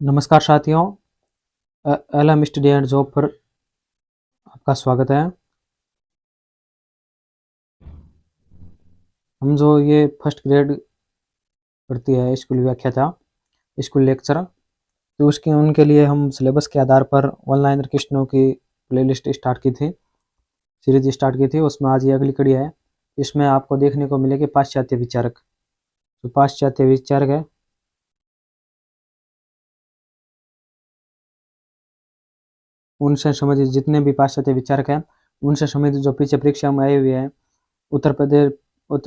नमस्कार साथियों, LM study and job पर आपका स्वागत है। हम जो ये फर्स्ट ग्रेड पढ़ती है स्कूल व्याख्याता, स्कूल लेक्चर, तो उसके उनके लिए हम सिलेबस के आधार पर ऑनलाइन क्वेश्चनों की प्लेलिस्ट स्टार्ट की थी, सीरीज स्टार्ट की थी। उसमें आज ये अगली कड़ी है। इसमें आपको देखने को मिलेगी पाश्चात्य विचारक। तो पाश्चात्य विचारक है, उनसे संबंधित जितने भी पाश्चात्य विचारक हैं उनसे संबंधित जो पीछे परीक्षा में आए हुए हैं, Uttar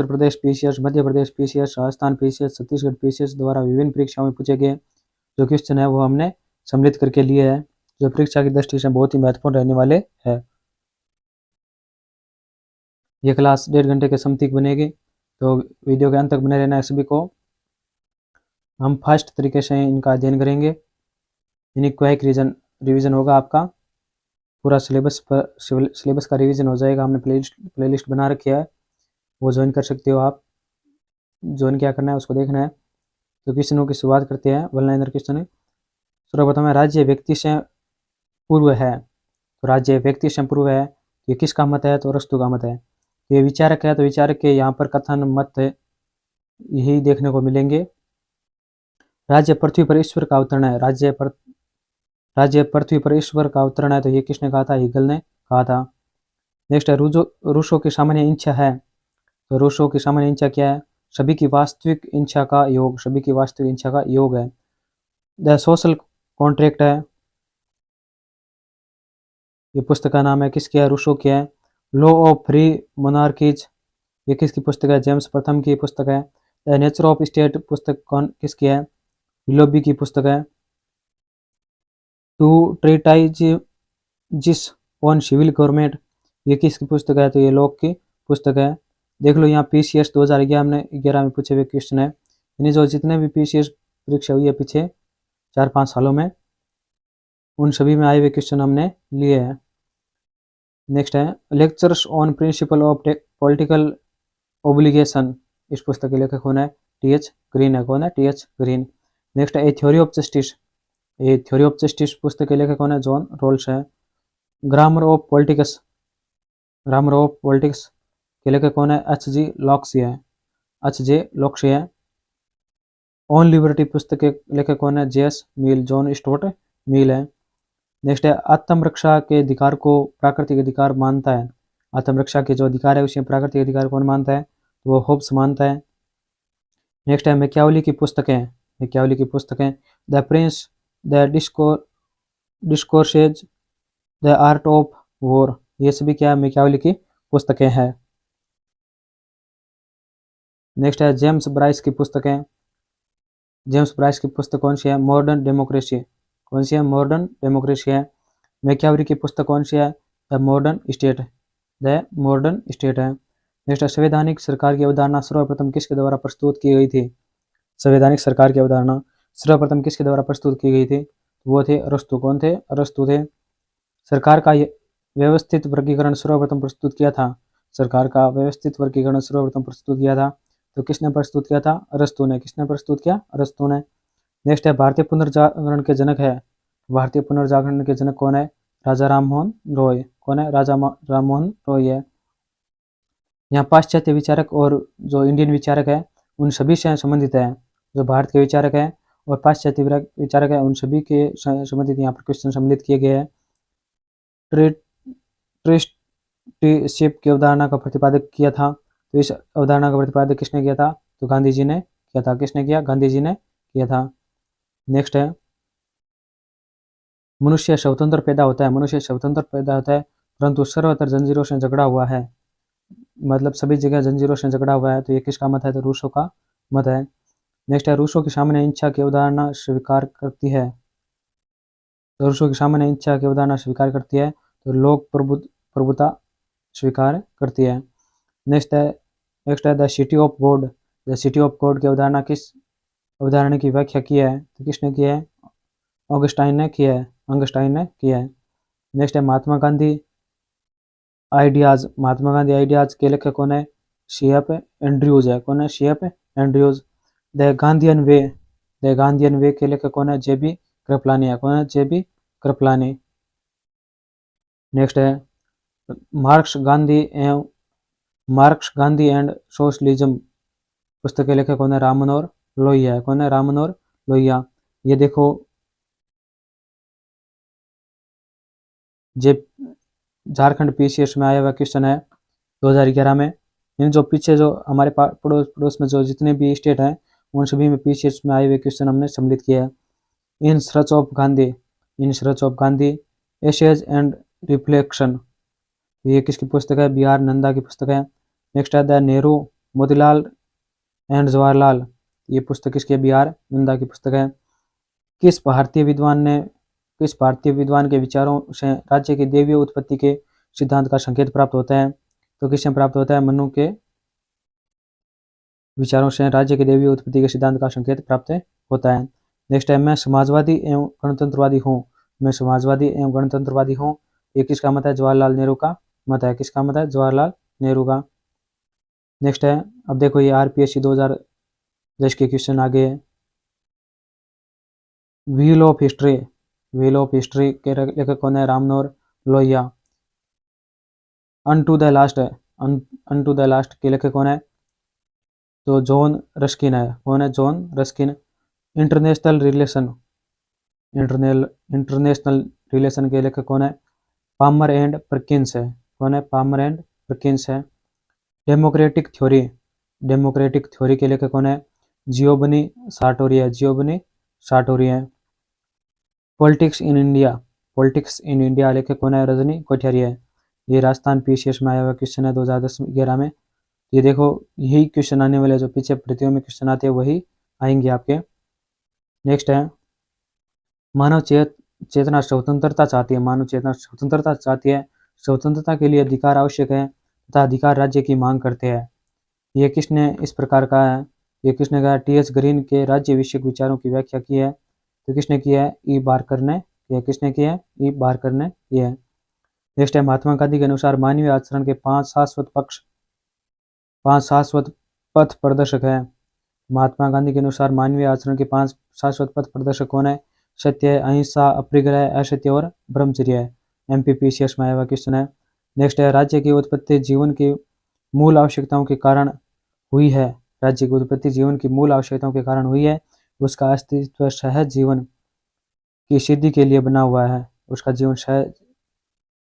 Pradesh PCS, Madhya Pradesh PCS, Rajasthan PCS, Chhattisgarh PCS द्वारा विभिन्न परीक्षाओं में पूछे गए जो क्वेश्चन है वो हमने सम्मिलित करके लिए हैं, जो परीक्षा की दृष्टि से बहुत ही महत्वपूर्ण रहने वाले हैं। ये क्लास 1.5 घंटे के समथिंग बनेगी, तो वीडियो के अंत तक बने रहना है सभी को। हम फास्ट तरीके से इनका अध्ययन करेंगे, यानी क्विक रिवीजन होगा आपका। पूरा सिलेबस का रिवीजन हो जाएगा। हमने प्लेलिस्ट बना रखी है, वो ज्वाइन कर सकते हो आप। ज्वाइन क्या करना है उसको देखना है। तो क्वेश्चनों की शुरुआत करते हैं। वन लाइनर क्वेश्चन सर्वप्रथम है, राज्य व्यक्ति से पूर्व है। तो राज्य व्यक्ति से पूर्व है, ये किसका मत है? तो अरस्तु का मत है। ये विचारक है, तो विचारक के यहाँ पर कथन मत यही देखने को मिलेंगे। राज्य पृथ्वी पर ईश्वर का अवतरण है। राज्य पृथ्वी पर ईश्वर का अवतरण है, तो ये किसने कहा था? हीगल ने कहा था। नेक्स्ट है, रूसो की सामान्य इच्छा है। तो रूसो की सामान्य इच्छा क्या है? सभी की वास्तविक इच्छा का योग, सभी की वास्तविक इच्छा का योग है। द सोशल कॉन्ट्रैक्ट है, ये पुस्तक का नाम है, किसकी है? रूसो की है। लॉ ऑफ फ्री मोनार्कीज, ये किसकी पुस्तक है? जेम्स प्रथम की पुस्तक है। द नेचर ऑफ स्टेट पुस्तक किसकी है? विलोबी की पुस्तक है। टू ट्रीटाइजिस ऑन सिविल गवर्नमेंट, ये किसकी पुस्तक है? तो ये लॉक की पुस्तक है। देख लो यहाँ पीसीएस 2011 में पूछे हुए क्वेश्चन है, यानी जो जितने भी पीसीएस परीक्षा हुई है पीछे 4-5 सालों में, उन सभी में आए हुए क्वेश्चन हमने लिए हैं। नेक्स्ट है, lectures on principle of political obligation, इस पुस्तक के लेखक कौन है? टीएच ग्रीन है। कौन है? TH Green. नेक्स्ट है, ए थ्योरी ऑफ जस्टिस, ये थ्योरी ऑफ जस्टिस पुस्तक के लेखक कौन है? जॉन रोल्स है। Grammar of politics, grammar of politics के लेखक कौन है? एच.जी. लॉक्सी है। एच.जे. लॉक्सी है। ऑन लिबर्टी पुस्तक के लेखक कौन है? जे.एस. मिल, जॉन स्टुअर्ट मिल है। नेक्स्ट है, आत्मरक्षा के अधिकार को प्राकृतिक अधिकार मानता है। आत्मरक्षा के जो अधिकार है उसे प्राकृतिक अधिकार कौन मानता है? तो वो होब्स मानता है। नेक्स्ट है, मैकियावेली की पुस्तकें, मैकियावेली की पुस्तकें, the prince, the discourses, the art of war, ये सभी क्या है? मैकियावेली की पुस्तकें हैं। नेक्स्ट है, जेम्स ब्राइस की पुस्तकें, जेम्स ब्राइस की पुस्तक कौन सी है? Modern democracy. कौन सी है? मॉडर्न डेमोक्रेसी है। मैकियावेली की पुस्तक कौन सी है? The modern state, the modern state है। नेक्स्ट है, संवैधानिक सरकार की अवधारणा सर्वप्रथम किसके द्वारा प्रस्तुत की गई थी? संवैधानिक सरकार की अवधारणा सर्वप्रथम किसके द्वारा प्रस्तुत की गई थी? वो थे अरस्तु। कौन थे? अरस्तु थे। सरकार का व्यवस्थित वर्गीकरण सर्वप्रथम प्रस्तुत किया था। सरकार का व्यवस्थित वर्गीकरण सर्वप्रथम प्रस्तुत किया था, तो किसने प्रस्तुत किया था? अरस्तु ने। किसने प्रस्तुत किया? अरस्तु ने। नेक्स्ट है, भारतीय पुनर्जागरण के जनक है। भारतीय पुनर्जागरण के जनक कौन है? राजा राममोहन रॉय। कौन है? राजा राममोहन रॉय है। यहाँ पाश्चात्य विचारक और जो इंडियन विचारक है उन सभी से संबंधित है। जो भारत के विचारक है और पाश्चात्य विचारक है उन सभी के संबंधित यहाँ पर क्वेश्चन सम्मिलित किए गए हैं। ट्रस्टीशिप की अवधारणा का प्रतिपादक किया था, तो इस अवधारणा का प्रतिपादक किसने किया था? तो गांधी जी ने किया था। किसने किया? गांधी जी ने किया था। नेक्स्ट है, मनुष्य स्वतंत्र पैदा होता है। मनुष्य स्वतंत्र पैदा होता है परंतु सर्वत्र जंजीरों से झगड़ा हुआ है, मतलब सभी जगह जंजीरों से झगड़ा हुआ है, तो ये किसका मत है? तो रूसो का मत है। नेक्स्ट है, रूसो की सामान्य इच्छा की अवधारणा स्वीकार करती है। तो रूसो की सामान्य इच्छा की अवधारणा स्वीकार करती है, तो लोक प्रभुता स्वीकार करती है। नेक्स्ट है the city of God, the city of God की अवधारणा किस अवधारणा की व्याख्या की है? तो किसने की है? ऑगस्टाइन ने किया है। ऑगस्टाइन ने किया है। नेक्स्ट है, महात्मा गांधी आइडियाज, महात्मा गांधी आइडियाज के लेखक कौन है? सी.एफ. एंड्रयूज है। कौन है? C F. Andrews. The Gandhian way, the Gandhian way के लेखक कौन है? जे.बी. कृपलानी है, कौन है? JB कृपलानी। नेक्स्ट है मार्क्स गांधी एंड सोशलिज्म पुस्तक के लेखक कौन है? राम मनोहर लोहिया है, कौन है? राम मनोहर लोहिया। ये देखो जे झारखंड PCS में आया हुआ क्वेश्चन है 2011 में। इन जो पीछे जो हमारे पड़ोस में जो जितने भी स्टेट हैं उन सभी में PCS में आए हुए क्वेश्चन हमने सम्मिलित किया है। In search of Gandhi essays and reflection, ये किसकी पुस्तक है? BR नंदा की पुस्तक है। नेक्स्ट है द नेहरू मोतीलाल एंड जवाहरलाल, ये पुस्तक किसकी है? BR नंदा की पुस्तक है। किस भारतीय विद्वान के विचारों से राज्य की दैवीय उत्पत्ति के सिद्धांत का संकेत प्राप्त होता है? तो किससे प्राप्त होता है? मनु के विचारों से राज्य की दैवीय उत्पत्ति के सिद्धांत का संकेत प्राप्त होता है। नेक्स्ट है मैं समाजवादी एवं गणतंत्रवादी हूँ, मैं समाजवादी एवं गणतंत्रवादी हूँ, ये किसका मत है? जवाहरलाल नेहरू का मत है। किसका मत है? जवाहरलाल नेहरू का। नेक्स्ट है, अब देखो ये RPSC 2010 के क्वेश्चन आ गए। व्हील ऑफ हिस्ट्री के लेखक कौन है? Ram Manohar Lohia. Unto the last के लेखक कौन है? तो जॉन रस्किन है, कौन है? John Ruskin. इंटरनेशनल रिलेशन के लेखक कौन है? पामर एंड परकिंस है, कौन है? पामर एंड परकिंस है। डेमोक्रेटिक थ्योरी के लेखक कौन है? जियोबनी सार्टोरी है। पॉलिटिक्स इन इंडिया लेखक कौन है? रजनी कोठारी है। ये राजस्थान PCS में आया हुआ क्वेश्चन है 2010-11 में। ये देखो यही क्वेश्चन आने वाले जो पीछे प्रतियों में क्वेश्चन आते हैं वही आएंगे आपके। नेक्स्ट है मानव चेतना स्वतंत्रता चाहती है, स्वतंत्रता के लिए अधिकार आवश्यक है तथा अधिकार राज्य की मांग करते हैं। ये किसने इस प्रकार का है? ये किसने कहा? TH ग्रीन के राज्य विषयक विचारों की व्याख्या की है, तो किसने किया है? E बारकर ने। किसने किया है? E बारकर ने किया है। नेक्स्ट है महात्मा गांधी के अनुसार मानवीय आचरण के 5 शाश्वत पथ प्रदर्शक है। महात्मा गांधी के अनुसार मानवीय आचरण के 5 शाश्वत पथ प्रदर्शक कौन है? सत्य है, अहिंसा, अपरिग्रह, असत्य और ब्रह्मचर्य है। MP PCS में आया हुआ क्वेश्चन है। नेक्स्ट है राज्य की उत्पत्ति जीवन की मूल आवश्यकताओं के कारण हुई है, राज्य की उत्पत्ति जीवन की मूल आवश्यकताओं के कारण हुई है, उसका अस्तित्व सहज जीवन की सिद्धि के लिए बना हुआ है,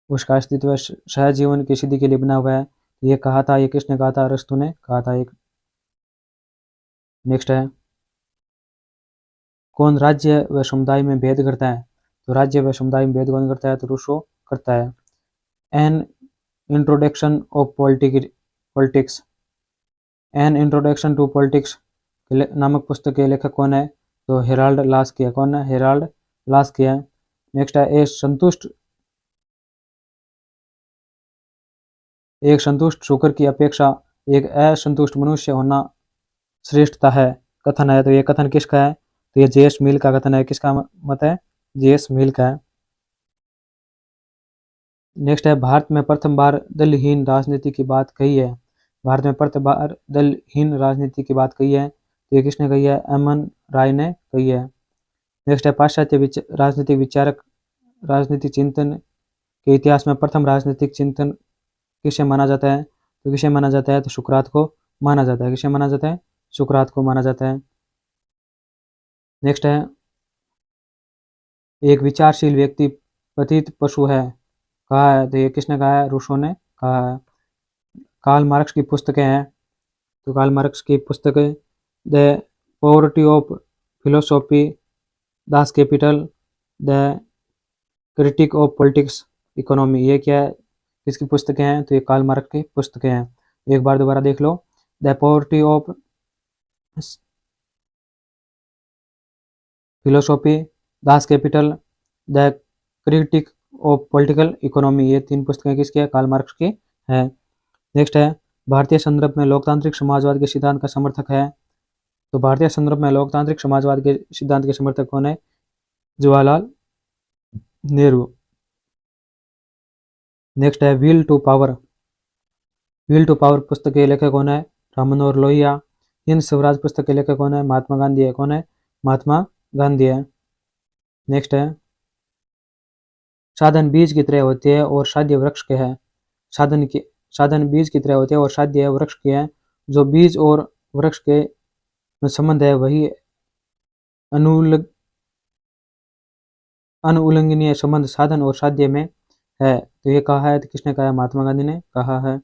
उसका अस्तित्व सहज जीवन की सिद्धि के लिए बना हुआ है। ये कहा था, ये किसने कहा था? अरस्तु ने कहा था। एक नेक्स्ट है कौन राज्य व समुदाय में भेद करता है? तो राज्य व समुदाय में भेद कौन करता है? तो रूसो करता है। एन इंट्रोडक्शन टू पॉलिटिक्स नामक पुस्तक के लेखक कौन है? तो हेराल्ड लास्की है, कौन है? हेराल्ड लास्की है। नेक्स्ट है एक संतुष्ट शुकर की अपेक्षा एक असंतुष्ट मनुष्य होना श्रेष्ठता है, कथन है। तो ये कथन किसका है? तो ये JS मिल का कथन है। किसका मत है? JS मिल का है। नेक्स्ट है भारत में प्रथम बार दलहीन राजनीति की बात कही है, भारत में प्रथम बार दलहीन राजनीति की बात कही है, तो ये किसने कही है? MN राय ने कही है। नेक्स्ट है पाश्चात्य राजनीतिक विचारक राजनीतिक चिंतन के इतिहास में प्रथम राजनीतिक चिंतन किसे माना जाता है? तो किसे माना जाता है? तो सुकरात को माना जाता है। किसे माना जाता है? सुकरात को माना जाता है। नेक्स्ट है एक विचारशील व्यक्ति पतित पशु है, कहा है। तो ये किसने कहा है? रूसो ने कहा है। कार्ल मार्क्स की पुस्तकें हैं, तो कार्ल मार्क्स की पुस्तकें the poverty of philosophy, Das Kapital, the critique of politics economy, ये क्या है? किसकी पुस्तकें हैं? तो ये कार्ल मार्क्स की पुस्तकें हैं। एक बार दोबारा देख लो, the poverty of philosophy, Das Kapital, the critique of political economy, ये 3 पुस्तकें किसकी है? कार्ल मार्क्स की है। नेक्स्ट है भारतीय संदर्भ में लोकतांत्रिक समाजवाद के सिद्धांत का समर्थक है, तो भारतीय संदर्भ में लोकतांत्रिक समाजवाद के सिद्धांत के समर्थक कौन है? जवाहरलाल नेहरू। नेक्स्ट है व्हील टू पावर पुस्तक के लेखक कौन है? राम मनोहर लोहिया। हिंद स्वराज पुस्तक के लेखक कौन है? महात्मा गांधी है, कौन है? महात्मा गांधी है। नेक्स्ट है साधन बीज की तरह होते हैं और साध्य वृक्ष के हैं। साधन बीज की तरह होते हैं और साध्य वृक्ष के हैं। जो बीज और वृक्ष के में संबंध है वही अनुल अनुउल्लंघनीय संबंध साधन और साध्य में है। तो ये कहा है, तो किसने कहा है? महात्मा गांधी ने कहा है।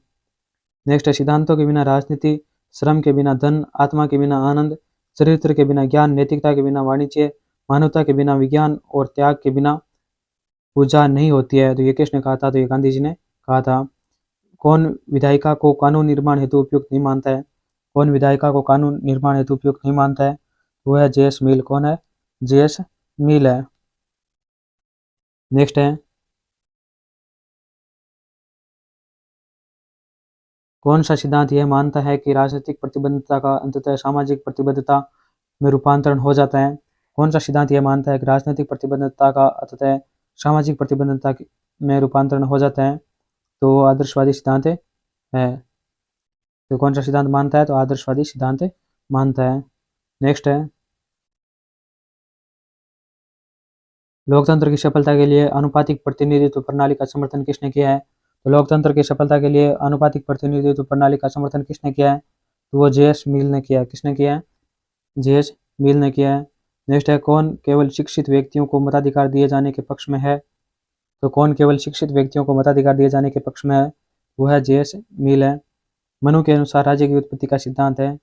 नेक्स्ट है सिद्धांतों के बिना राजनीति, श्रम के बिना धन, आत्मा के बिना आनंद, चरित्र के बिना ज्ञान, नैतिकता के बिना वाणिज्य, मानवता के बिना विज्ञान और त्याग के बिना पूजा नहीं होती है। तो ये किसने कहा था? तो ये गांधी जी ने कहा था। कौन विधायिका को कानून निर्माण हेतु उपयुक्त नहीं मानता है? कौन विधायिका को कानून निर्माण हेतु उपयुक्त नहीं मानता है? वो है जेएस मिल। कौन है? जेएस मिल है। नेक्स्ट है कौन सा सिद्धांत यह मानता है कि राजनीतिक प्रतिबद्धता का अंततः सामाजिक प्रतिबद्धता में रूपांतरण हो जाता है? कौन सा सिद्धांत यह मानता है कि राजनीतिक प्रतिबद्धता का अंततः सामाजिक प्रतिबद्धता में रूपांतरण हो जाता है? तो आदर्शवादी सिद्धांत है। तो कौन सा सिद्धांत मानता है? तो आदर्शवादी सिद्धांत मानता है। नेक्स्ट है लोकतंत्र की सफलता के लिए आनुपातिक प्रतिनिधित्व प्रणाली का समर्थन किसने किया है? तो लोकतंत्र की सफलता के लिए आनुपातिक प्रतिनिधित्व प्रणाली का समर्थन किसने किया है? तो वो जेएस मिल ने किया है। किसने किया है? जेएस मिल ने किया है। नेक्स्ट है कौन केवल शिक्षित व्यक्तियों को मताधिकार दिए जाने के पक्ष में है? तो कौन केवल शिक्षित व्यक्तियों को मताधिकार दिए जाने के पक्ष में है? वो है जेएस मिल है। मनु के अनुसार राज्य की उत्पत्ति का सिद्धांत है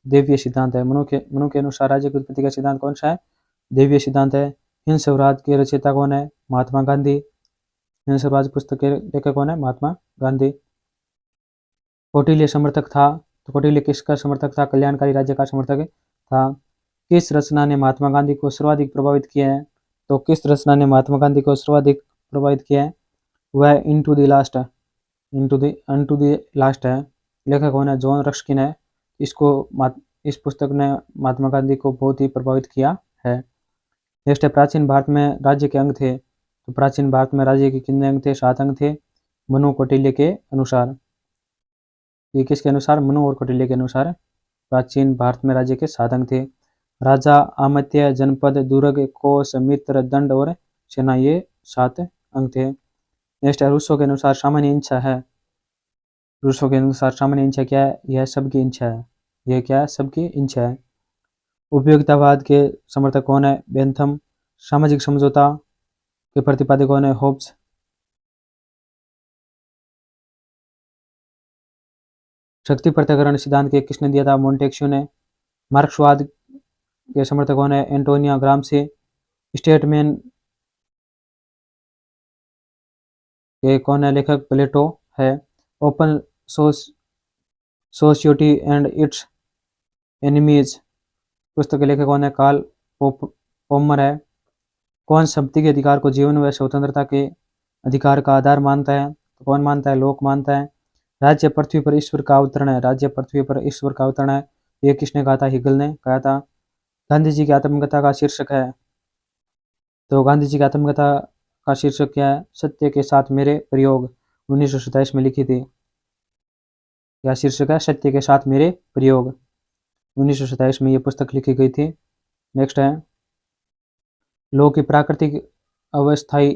देवीय सिद्धांत है। मनु के अनुसार राज्य की उत्पत्ति का सिद्धांत कौन सा है? देवीय सिद्धांत है। हिंद स्वराज के रचयिता कौन है? महात्मा गांधी। हिंद स्वराज पुस्तक के लेखक कौन है? महात्मा गांधी। कौटिल्य समर्थक था, तो कौटिल्य किसका समर्थक था? कल्याणकारी राज्य का समर्थक था। किस रचना ने महात्मा गांधी को सर्वाधिक प्रभावित किया है? तो किस रचना ने महात्मा गांधी को सर्वाधिक प्रभावित किया है? वह into the last into the last है। लेखक कौन है? जॉन रस्किन है। इस पुस्तक ने महात्मा गांधी को बहुत ही प्रभावित किया है। नेक्स्ट है प्राचीन भारत में राज्य के अंग थे। तो प्राचीन भारत में राज्य के कितने अंग थे? 7 अंग थे मनु कौटिल्य के अनुसार। ये किसके अनुसार? मनु और कौटिल्य के अनुसार प्राचीन भारत में राज्य के 7 अंग थे। राजा, आमत्य, जनपद, दुर्ग, कोष, मित्र, दंड और सेना, ये 7 अंग थे। नेक्स्ट है रूसो के अनुसार सामान्य इच्छा है। रूसो के अनुसार सामान्य इच्छा क्या है? यह सबकी इच्छा है। यह क्या है? सबकी इच्छा है। उपयोगितावाद के समर्थक कौन है? बेंथम। सामाजिक समझौता के प्रतिपादक कौन है? होब्स। शक्ति पृथक्करण सिद्धांत के किसने दिया था? मोंटेस्क्यू ने। मार्क्सवाद के समर्थक कौन है? Antonio Gramsci. स्टेटमैन के कौन है लेखक? प्लेटो है। Open society and it's enemies पुस्तक के लेखक कौन है? कार्ल पोमर है। कौन संपत्ति के अधिकार को जीवन व स्वतंत्रता के अधिकार का आधार मानता है? तो कौन मानता है? लोक मानता है। राज्य पृथ्वी पर ईश्वर का अवतरण है। राज्य पृथ्वी पर ईश्वर का अवतरण है। ये किसने कहा था? हिगल ने कहा था। गांधी जी की आत्मकथा का शीर्षक है। तो गांधी जी की आत्मकथा का शीर्षक क्या है? सत्य के साथ मेरे प्रयोग। 1927 में लिखी थी। क्या शीर्षक है? सत्य के साथ मेरे प्रयोग। 1927 में ये पुस्तक लिखी गई थी। नेक्स्ट है लोग की प्राकृतिक अवस्थाई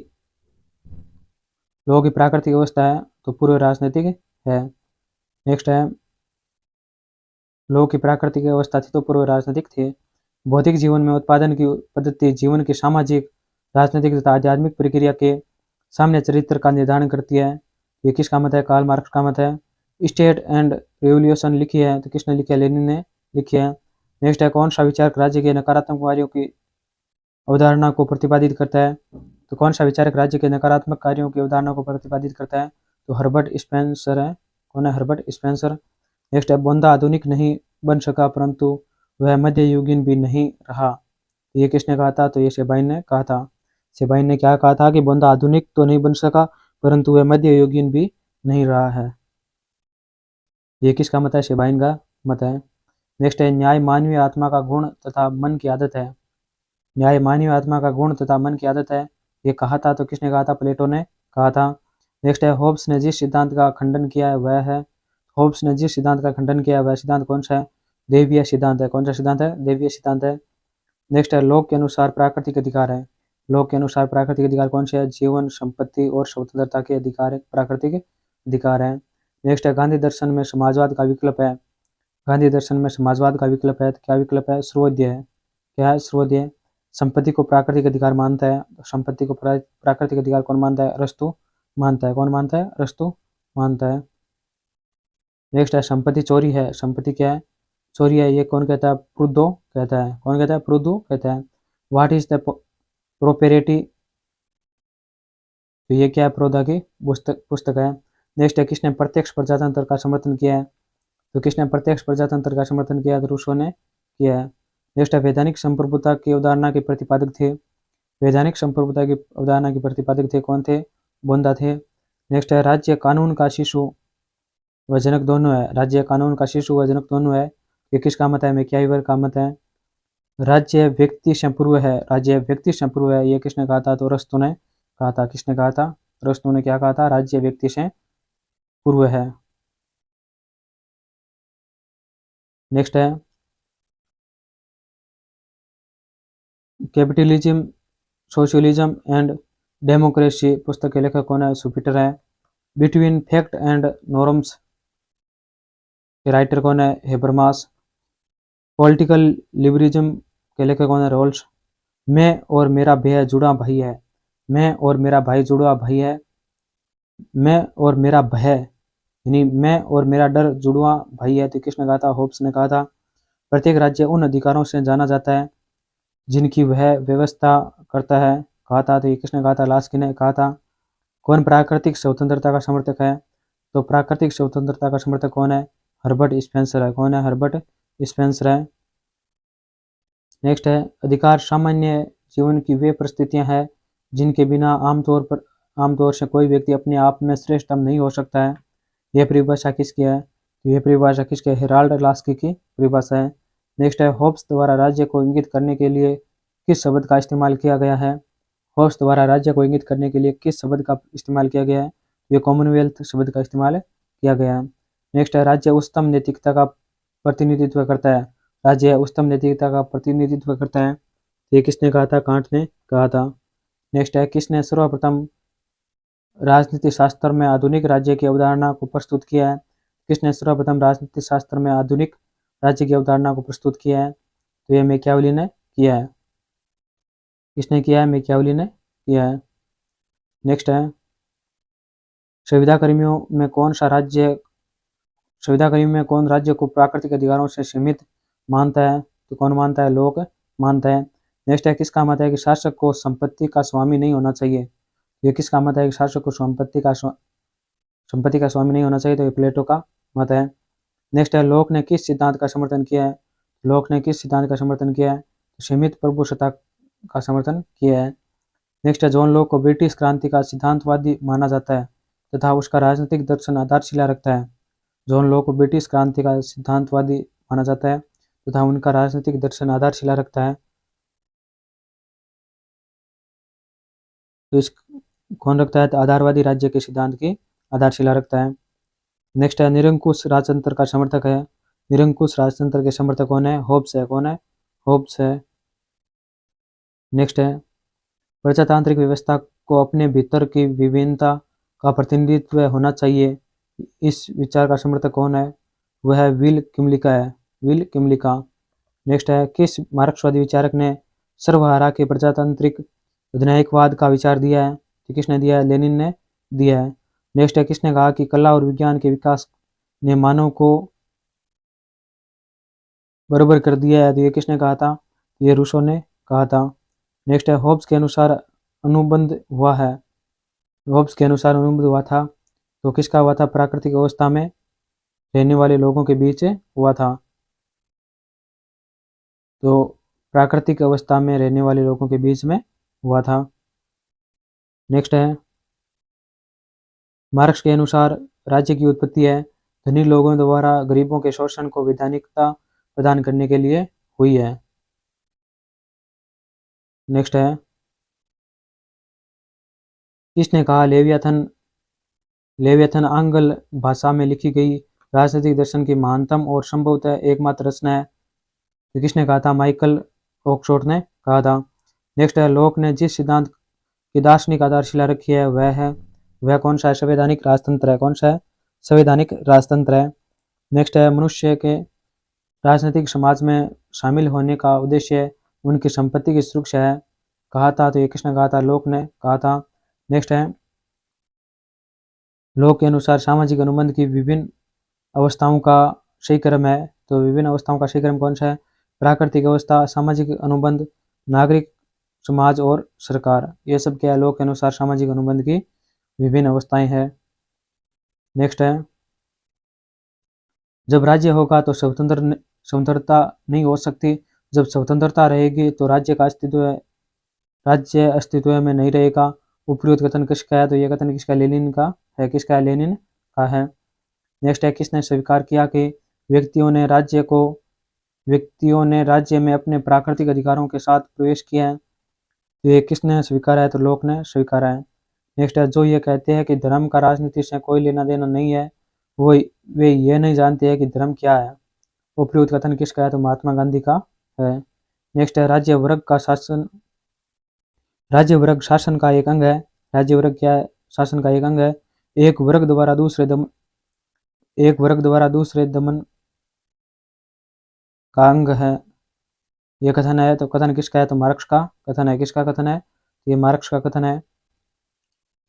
लोगों की प्राकृतिक अवस्था है तो पूर्व राजनीतिक है। नेक्स्ट है लोगों की प्राकृतिक अवस्था थी तो पूर्व राजनीतिक थी। भौतिक जीवन में उत्पादन की पद्धति जीवन की सामाजिक, राजनीतिक तथा आध्यात्मिक प्रक्रिया के सामने चरित्र का निर्धारण करती है। ये किसका मत है? कार्ल मार्क्स का मत है। स्टेट एंड रेवोल्यूशन लिखी है तो किसने लिखी है? लेनिन ने लिखी है। नेक्स्ट है कौन सा विचारक राज्य के नकारात्मक कार्यों की अवधारणा को प्रतिपादित करता है? तो कौन सा विचारक राज्य के नकारात्मक कार्यों की अवधारणा को प्रतिपादित करता है? तो हर्बर्ट स्पेंसर है। कौन है? Herbert Spencer. नेक्स्ट है बोंदा आधुनिक नहीं बन सका परंतु वह मध्ययुगीन भी नहीं रहा। ये किसने कहा था? तो ये शेबाइन ने कहा था। शेबाइन ने क्या कहा था कि बोंदा आधुनिक तो नहीं बन सका परंतु वह मध्ययुगीन भी नहीं रहा है। ये किसका मत है? शेबाइन का मत है। नेक्स्ट है न्याय मानवीय आत्मा का गुण तथा मन की आदत है। न्याय मानवीय आत्मा का गुण तथा मन की आदत है। ये कहा था तो किसने कहा था? प्लेटो ने कहा था। नेक्स्ट है होब्स ने जिस सिद्धांत का खंडन किया है वह है होब्स ने जिस सिद्धांत का खंडन किया है वह सिद्धांत कौन सा है? देवीय सिद्धांत है। कौन सा सिद्धांत है? देवीय सिद्धांत है। नेक्स्ट है लोक के अनुसार प्राकृतिक अधिकार है। लोक के अनुसार प्राकृतिक अधिकार कौन से है? जीवन, संपत्ति और स्वतंत्रता के अधिकार प्राकृतिक अधिकार है। नेक्स्ट है गांधी दर्शन में समाजवाद का विकल्प है। गांधी दर्शन में समाजवाद का विकल्प है तो क्या विकल्प है? सर्वोदय है। क्या है? सर्वोदय। संपत्ति को प्राकृतिक अधिकार मानता है। संपत्ति को प्राकृतिक अधिकार कौन मानता है? अरस्तु मानता है। कौन मानता है? अरस्तु मानता है। नेक्स्ट है संपत्ति चोरी है। संपत्ति क्या है? चोरी है। ये कौन कहता है? प्रूदो कहता है। कौन कहता है? प्रूदो कहता है। What is the property? तो ये क्या है? प्रोदा की पुस्तक है। नेक्स्ट है किसने प्रत्यक्ष प्रजातंत्र का समर्थन किया है? तो किसने प्रत्यक्ष प्रजातंत्र का समर्थन किया? तो रूसो ने किया है। नेक्स्ट है वैधानिक संप्रभुता की अवधारणा के प्रतिपादक थे। वैधानिक संप्रभुता की अवधारणा के प्रतिपादक थे कौन थे? बोंदा थे। नेक्स्ट है राज्य कानून का शिशु व जनक दोनों है। राज्य कानून का शिशु व जनक दोनों है। ये किसका मत है? मैक्याइवर का मत है। राज्य व्यक्ति से पूर्व है। राज्य व्यक्ति से पूर्व है। ये किसने कहा था? तो अरस्तु ने कहा था। किसने कहा था? अरस्तु ने क्या कहा था? राज्य व्यक्ति से पूर्व है। नेक्स्ट है कैपिटलिज्म, सोशलिज्म एंड डेमोक्रेसी पुस्तक के लेखक कौन है? सुपीटर है। बिटवीन फैक्ट एंड नॉर्म्स के राइटर कौन है? हेबरमास। पॉलिटिकल लिबरलिज्म के लेखक कौन है? रोल्स। मैं और मेरा भाई जुड़ा भाई है। मैं और मेरा भाई जुड़ा भाई है। मैं और मेरा भय यानी मैं और मेरा डर जुड़वा भाई है। तो किसने कहा था? होब्स ने कहा था। प्रत्येक राज्य उन अधिकारों से जाना जाता है जिनकी वह व्यवस्था करता है कहा था। तो ये किसने कहा था? लास्की ने कहा था। कौन प्राकृतिक स्वतंत्रता का समर्थक है? तो प्राकृतिक स्वतंत्रता का समर्थक कौन है? हर्बर्ट स्पेंसर है। कौन है? हर्बर्ट स्पेंसर है। नेक्स्ट है अधिकार सामान्य जीवन की वे परिस्थितियां हैं जिनके बिना आमतौर से कोई व्यक्ति अपने आप में श्रेष्ठतम नहीं हो सकता है। यह परिभाषा किसकी है? तो यह परिभाषा किसकी है? हेराल्ड लास्की की परिभाषा है। नेक्स्ट है होब्स द्वारा राज्य को इंगित करने के लिए किस शब्द का इस्तेमाल किया गया है? होब्स द्वारा राज्य को इंगित करने के लिए किस शब्द का इस्तेमाल किया गया है? ये कॉमनवेल्थ शब्द का इस्तेमाल किया गया है। नेक्स्ट है राज्य उच्चतम नैतिकता का प्रतिनिधित्व करता है। राज्य उच्चतम नैतिकता का प्रतिनिधित्व करता है। ये किसने कहा था? कांट ने कहा था। नेक्स्ट है किसने सर्वप्रथम राजनीति शास्त्र में आधुनिक राज्य की अवधारणा को प्रस्तुत किया है? किसने सर्वप्रथम राजनीति शास्त्र में आधुनिक राज्य की अवधारणा को प्रस्तुत किया है? तो ये मैकियावेली ने किया है। किसने किया है? मैकियावेली ने किया है। नेक्स्ट है संविदा कर्मियों में कौन राज्य को प्राकृतिक अधिकारों से सीमित मानता है? तो कौन मानता है? लोक मानता है। नेक्स्ट है किसका मत है कि शासक को संपत्ति का स्वामी नहीं होना चाहिए? ये किसका मत है कि शासक को संपत्ति का स्वामी नहीं होना चाहिए? तो ये प्लेटो का मत है। नेक्स्ट है लोक ने किस सिद्धांत का समर्थन किया है? लोक ने किस सिद्धांत का समर्थन किया है? सीमित प्रभुसत्ता का समर्थन किया है। नेक्स्ट है जॉन लोक को ब्रिटिश क्रांति का सिद्धांतवादी माना जाता है तथा उसका राजनीतिक दर्शन आधारशिला रखता है। जॉन लोक को ब्रिटिश क्रांति का सिद्धांतवादी माना जाता है तथा उनका राजनीतिक दर्शन आधारशिला रखता है। तो इस कौन रखता है? तो आधारवादी राज्य के सिद्धांत की आधारशिला रखता है। नेक्स्ट है निरंकुश राजतंत्र का समर्थक है। निरंकुश राजतंत्र के समर्थक कौन है? होब्स है। कौन है? होब्स है। नेक्स्ट है प्रजातांत्रिक व्यवस्था को अपने भीतर की विभिन्नता का प्रतिनिधित्व होना चाहिए। इस विचार का समर्थक कौन है? वह है विल किमलिका है। विल किमलिका। नेक्स्ट है किस मार्क्सवादी विचारक ने सर्वहारा के प्रजातांत्रिक अधिनायकवाद का विचार दिया है? तो किसने दिया है? लेनिन ने दिया है। नेक्स्ट है किसने कहा कि कला और विज्ञान के विकास ने मानव को बराबर कर दिया है? तो ये किसने कहा था? ये रूसो ने कहा था। नेक्स्ट है होब्स के अनुसार अनुबंध हुआ है। होब्स के अनुसार अनुबंध हुआ था तो किसका हुआ था? प्राकृतिक अवस्था में रहने वाले लोगों के बीच हुआ था। तो प्राकृतिक अवस्था में रहने वाले लोगों के बीच में हुआ था। नेक्स्ट है मार्क्स के अनुसार राज्य की उत्पत्ति है धनी लोगों द्वारा गरीबों के शोषण को वैधानिकता प्रदान करने के लिए हुई है। नेक्स्ट है किसने कहा लेवियाथन आंग्ल भाषा में लिखी गई राजनीतिक दर्शन की महानतम और संभवतः एकमात्र रचना है? तो किसने कहा था? माइकल ऑक्सफोर्ड ने कहा था। नेक्स्ट है लोक ने जिस सिद्धांत की दार्शनिक आधारशिला रखी है वह कौन सा है? संवैधानिक राजतंत्र है। कौन सा है? संवैधानिक राजतंत्र है। नेक्स्ट है मनुष्य के राजनीतिक समाज में शामिल होने का उद्देश्य उनकी संपत्ति की सुरक्षा है। कहा था, तो ये किसने कहा था? लोक ने कहा था। नेक्स्ट है लोक के अनुसार सामाजिक अनुबंध की विभिन्न अवस्थाओं का सही क्रम है। तो विभिन्न अवस्थाओं का सही क्रम कौन सा है? प्राकृतिक अवस्था, सामाजिक अनुबंध, नागरिक समाज और सरकार। ये सब क्या है? लोक के अनुसार सामाजिक अनुबंध की विभिन्न अवस्थाएं हैं। नेक्स्ट है जब राज्य होगा तो स्वतंत्रता नहीं हो सकती। जब स्वतंत्रता रहेगी तो राज्य अस्तित्व में नहीं रहेगा। उपयुक्त कथन किसका है? तो ये कथन किसका? लेनिन का है। किसका है? लेनिन का है। नेक्स्ट है किसने स्वीकार किया कि व्यक्तियों ने राज्य में अपने प्राकृतिक अधिकारों के साथ प्रवेश किया है? तो ये किसने स्वीकारा है? तो लोक ने स्वीकारा है। नेक्स्ट है जो ये कहते हैं कि धर्म का राजनीति से कोई लेना देना नहीं है, वे ये नहीं जानते हैं कि धर्म क्या है। उपयुक्त कथन किसका है? तो महात्मा गांधी का है। नेक्स्ट है राज्य वर्ग शासन का एक अंग है। राज्य वर्ग क्या है? शासन का एक अंग है। एक वर्ग द्वारा दूसरे दमन का अंग है। ये कथन है। तो कथन किसका है? तो मार्क्स का कथन है। किसका कथन है? ये मार्क्स का कथन है।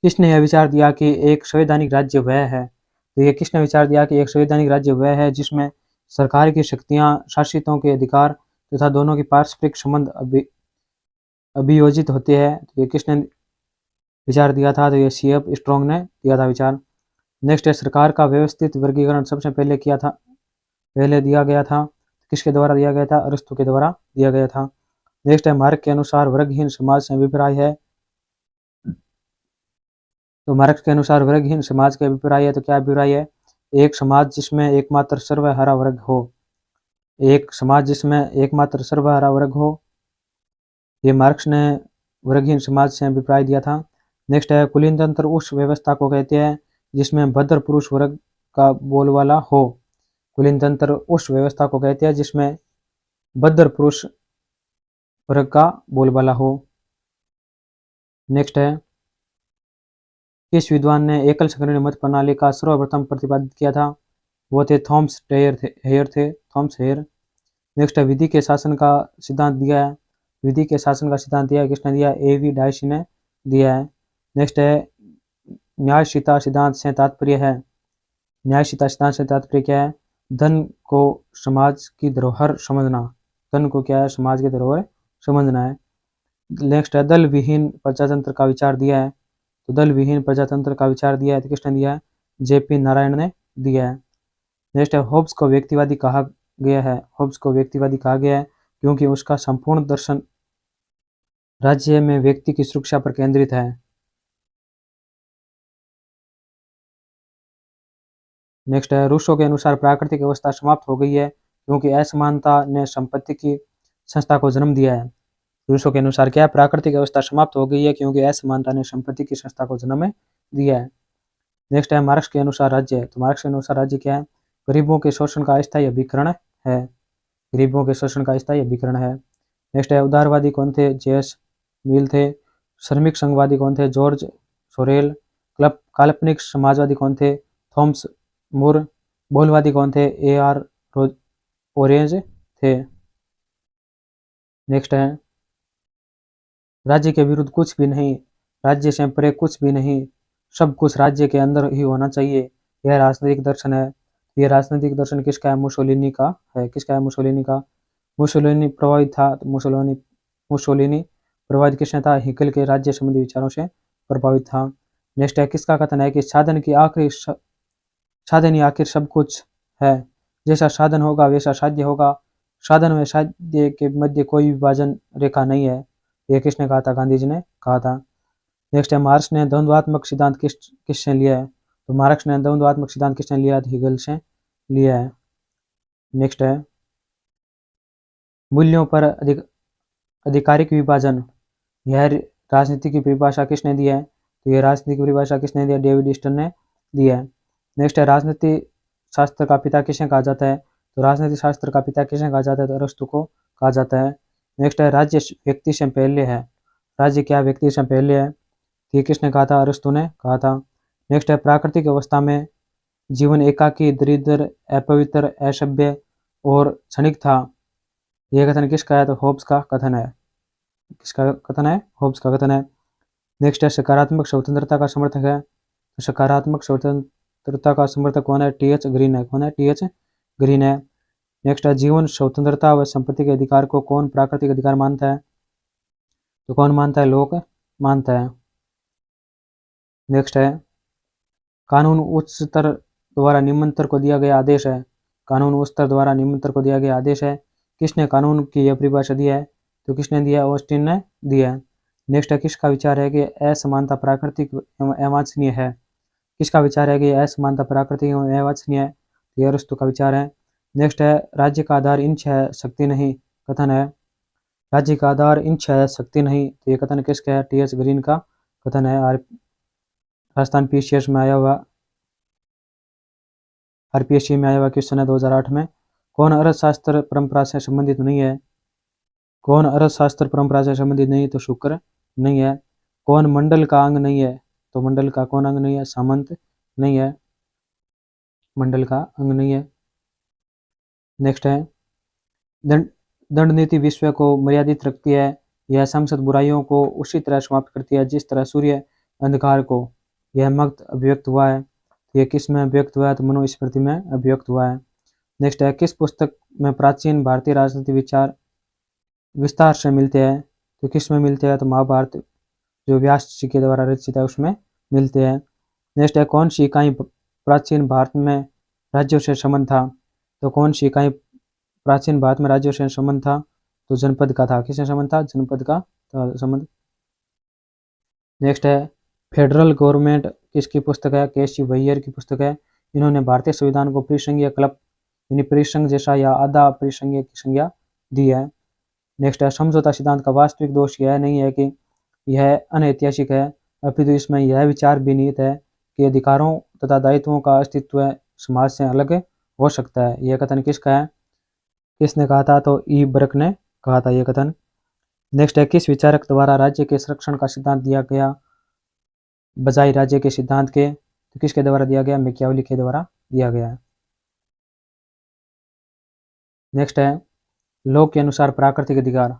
किसने यह विचार दिया कि एक संवैधानिक राज्य वह है? तो ये किसने विचार दिया कि एक संवैधानिक राज्य वह है जिसमें सरकार की शक्तियां, शासितों के अधिकार तथा दोनों की पारस्परिक संबंध अभियोजित होते हैं। तो ये किसने विचार दिया था? तो ये CF स्ट्रॉन्ग ने दिया था विचार। नेक्स्ट है सरकार का व्यवस्थित वर्गीकरण सबसे पहले दिया गया था। किसके द्वारा दिया गया था? अरस्तु के द्वारा दिया गया था। नेक्स्ट है मार्क्स के अनुसार वर्गहीन समाज से अभिप्राय है। तो मार्क्स के अनुसार वर्गहीन समाज के अभिप्राय है। तो क्या अभिप्राय है? एक समाज जिसमें एकमात्र सर्वहारा वर्ग हो। एक समाज जिसमें एकमात्र सर्वहारा वर्ग हो, ये मार्क्स ने वर्गहीन समाज से अभिप्राय दिया था। नेक्स्ट है कुलीन तंत्र उस व्यवस्था को कहते हैं जिसमें भद्र पुरुष वर्ग का बोलबाला हो। कुलीन तंत्र उस व्यवस्था को कहते हैं जिसमें भद्र पुरुष वर्ग का बोलबाला हो। नेक्स्ट है किस विद्वान ने एकल संगणकीय मत प्रणाली का सर्वप्रथम प्रतिपादित किया था? वो थे थॉमस हेयर। नेक्स्ट है विधि के शासन का सिद्धांत दिया है। विधि के शासन का सिद्धांत दिया है किसने दिया? A.V. डायसी ने दिया है। नेक्स्ट है न्यायशीता सिद्धांत से तात्पर्य है। न्यायशीता सिद्धांत से तात्पर्य क्या है? धन को समाज की धरोहर समझना। धन को क्या है? समाज की धरोहर समझना है। नेक्स्ट है दल विहीन प्रजातंत्र का विचार दिया है। तो दल विहीन प्रजातंत्र का विचार दिया है तो किसने दिया है? J.P. नारायण ने दिया है। नेक्स्ट है होब्स को व्यक्तिवादी कहा गया है। होब्स को व्यक्तिवादी कहा गया है क्योंकि उसका संपूर्ण दर्शन राज्य में व्यक्ति की सुरक्षा पर केंद्रित है। नेक्स्ट है रूसो के अनुसार प्राकृतिक अवस्था समाप्त हो गई है क्योंकि असमानता ने संपत्ति की संस्था को जन्म दिया है। रूसो के अनुसार क्या? प्राकृतिक अवस्था समाप्त हो गई है क्योंकि असमानता ने संपत्ति की संस्था को जन्म दिया है। नेक्स्ट है मार्क्स के अनुसार राज्य। तो मार्क्स के अनुसार राज्य क्या है? गरीबों के शोषण का अस्थायी अभिकरण है। गरीबों के शोषण का अस्थायी अभिकरण है। नेक्स्ट है उदारवादी कौन थे? J.S. मिल थे। श्रमिक संघवादी कौन थे? George sorrel. काल्पनिक समाजवादी कौन थे? थॉमस मूर। बहुलवादी कौन थे? A.R. ऑरेंज थे। नेक्स्ट है राज्य के विरुद्ध कुछ भी नहीं, राज्य से परे कुछ भी नहीं, सब कुछ राज्य के अंदर ही होना चाहिए, यह राजनीतिक दर्शन है। यह राजनीतिक दर्शन किसका है? मुसोलिनी का है। किसका है? मुसोलिनी का। मुसोलिनी प्रभावित था। तो मुसोलिनी प्रभावित किसने था? हिटलर के राज्य संबंधी विचारों से प्रभावित था। नेक्स्ट है किसका कथन है कि साधन ही आखिर सब कुछ है, जैसा साधन होगा वैसा साध्य होगा, साधन व साध्य के मध्य कोई विभाजन रेखा नहीं है। ये किसने कहा था? गांधी जी ने कहा था। नेक्स्ट है मार्क्स ने द्वंद्वात्मक सिद्धांत किससे लिया है? तो मार्क्स ने द्वंद्वात्मक सिद्धांत किसने लिया है? हिगल से लिया है। नेक्स्ट है मूल्यों पर आधिकारिक विभाजन, यह राजनीति की परिभाषा किसने दी है? तो यह राजनीति की परिभाषा किसने दिया? डेविड ईस्टन ने दिया है। नेक्स्ट है राजनीति शास्त्र का पिता किसे कहा जाता है? तो राजनीति शास्त्र का पिता किसे कहा जाता है? तो अरस्तु को कहा जाता है। नेक्स्ट है राज्य व्यक्ति से पहले है। राज्य क्या व्यक्ति से पहले है, तो ये किसने कहा था, अरस्तु ने कहा था। नेक्स्ट है प्राकृतिक अवस्था में जीवन एकाकी, दरिद्र, अपवित्र, असभ्य और क्षणिक था। यह कथन किसका है, तो होब्स का कथन है। किसका कथन है, होब्स का कथन है। नेक्स्ट है सकारात्मक स्वतंत्रता का समर्थक है, तो सकारात्मक स्वतंत्रता का समर्थक कौन है, टी एच ग्रीन है। कौन है, टी एच ग्रीन है। नेक्स्ट है जीवन, स्वतंत्रता व संपत्ति के अधिकार को कौन प्राकृतिक अधिकार मानता है, तो कौन मानता है, लोक मानता है। नेक्स्ट है कानून उच्च स्तर द्वारा निम्न स्तर को दिया गया आदेश है। कानून उच्च स्तर द्वारा निम्न स्तर को दिया गया आदेश है। किसने कानून की यह परिभाषा दी है, तो किसने दिया, ऑस्टिन ने दिया है। नेक्स्ट है किसका विचार है कि असमानता प्राकृतिक एवं अवांछनीय है। किसका विचार है कि असमानता प्राकृतिक एवं अवांछनीय है, यह अरस्तु का विचार है। नेक्स्ट है राज्य का आधार इंच है, शक्ति नहीं, कथन है। राज्य का आधार इंच है, शक्ति नहीं, तो ये कथन किसका है, टी एच ग्रीन का कथन है। राजस्थान पीसीएस में आया हुआ, आरपीएससी में आया हुआ क्वेश्चन है 2008 में। कौन अर्थशास्त्र परंपरा से संबंधित नहीं है, कौन अर्थशास्त्र परंपरा से संबंधित नहीं, तो शुक्र नहीं है। कौन मंडल का अंग नहीं है, तो मंडल का कौन अंग नहीं है, सामंत नहीं है, मंडल का अंग नहीं है। नेक्स्ट है दंड नीति विश्व को मर्यादित रखती है, यह संसद बुराइयों को उसी तरह समाप्त करती है जिस तरह सूर्य अंधकार को। यह मक्त अभिव्यक्त हुआ है, तो यह किस में अभिव्यक्त हुआ है, तो मनुस्मृति में अभिव्यक्त हुआ है। नेक्स्ट है किस पुस्तक में प्राचीन भारतीय राजनीति विचार विस्तार से मिलते हैं, तो किस में मिलते हैं, तो महाभारत जो व्यास जी के द्वारा रचित है उसमें मिलते हैं। नेक्स्ट है कौन सी इकाई प्राचीन भारत में राज्यों से संबंध था, तो कौन सी इकाई प्राचीन भारत में राज्यों से संबंध था, तो जनपद का था। किससे संबंध था, जनपद का संबंध। नेक्स्ट है फेडरल गवर्नमेंट किसकी पुस्तक है, केसी वैयर की पुस्तक है। इन्होंने भारतीय संविधान को परिसंघीय क्लब यानी परिसंघ जैसा या आधा परिसंघीय की संज्ञा दी है। नेक्स्ट है समझौता सिद्धांत का वास्तविक दोष यह नहीं है कि यह अनैतिहासिक है, अपितु इसमें यह विचार भी निहित है कि अधिकारों तथा दायित्वों का अस्तित्व समाज से अलग हो सकता है। यह कथन किसका है, किसने कहा था, तो ई बर्क ने कहा था यह कथन। नेक्स्ट है किस विचारक द्वारा राज्य के संरक्षण का सिद्धांत दिया गया बजाय राज्य के सिद्धांत के, तो किसके द्वारा दिया गया, मैकियावेली के द्वारा दिया गया है। नेक्स्ट है लोक के अनुसार प्राकृतिक अधिकार।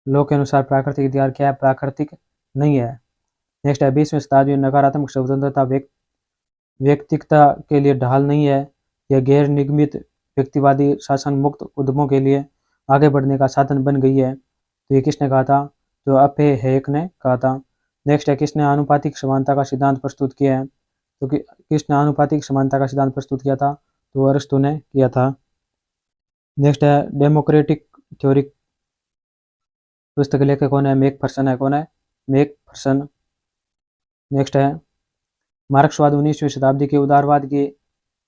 लोक के अनुसार प्राकृतिक अधिकार क्या है, प्राकृतिक नहीं है। नेक्स्ट है 20वीं शताब्दी में नकारात्मक स्वतंत्रता व्यक्तिगता के लिए ढाल नहीं है, यह गैर निगमित व्यक्तिवादी शासन मुक्त उद्यमों के लिए आगे बढ़ने का साधन बन गई है। तो ये किसने कहा था, जो अपे हेक ने कहा था। नेक्स्ट है किसने आनुपातिक समानता का सिद्धांत प्रस्तुत किया है, तो किसने आनुपातिक समानता का सिद्धांत प्रस्तुत किया था, तो अरस्तु ने किया था। नेक्स्ट है डेमोक्रेटिक थ्योरी पुस्तक के लेखक कौन है, मैकफर्सन है। कौन है, मैकफर्सन। नेक्स्ट है मार्क्सवाद 19वीं शताब्दी के उदारवाद की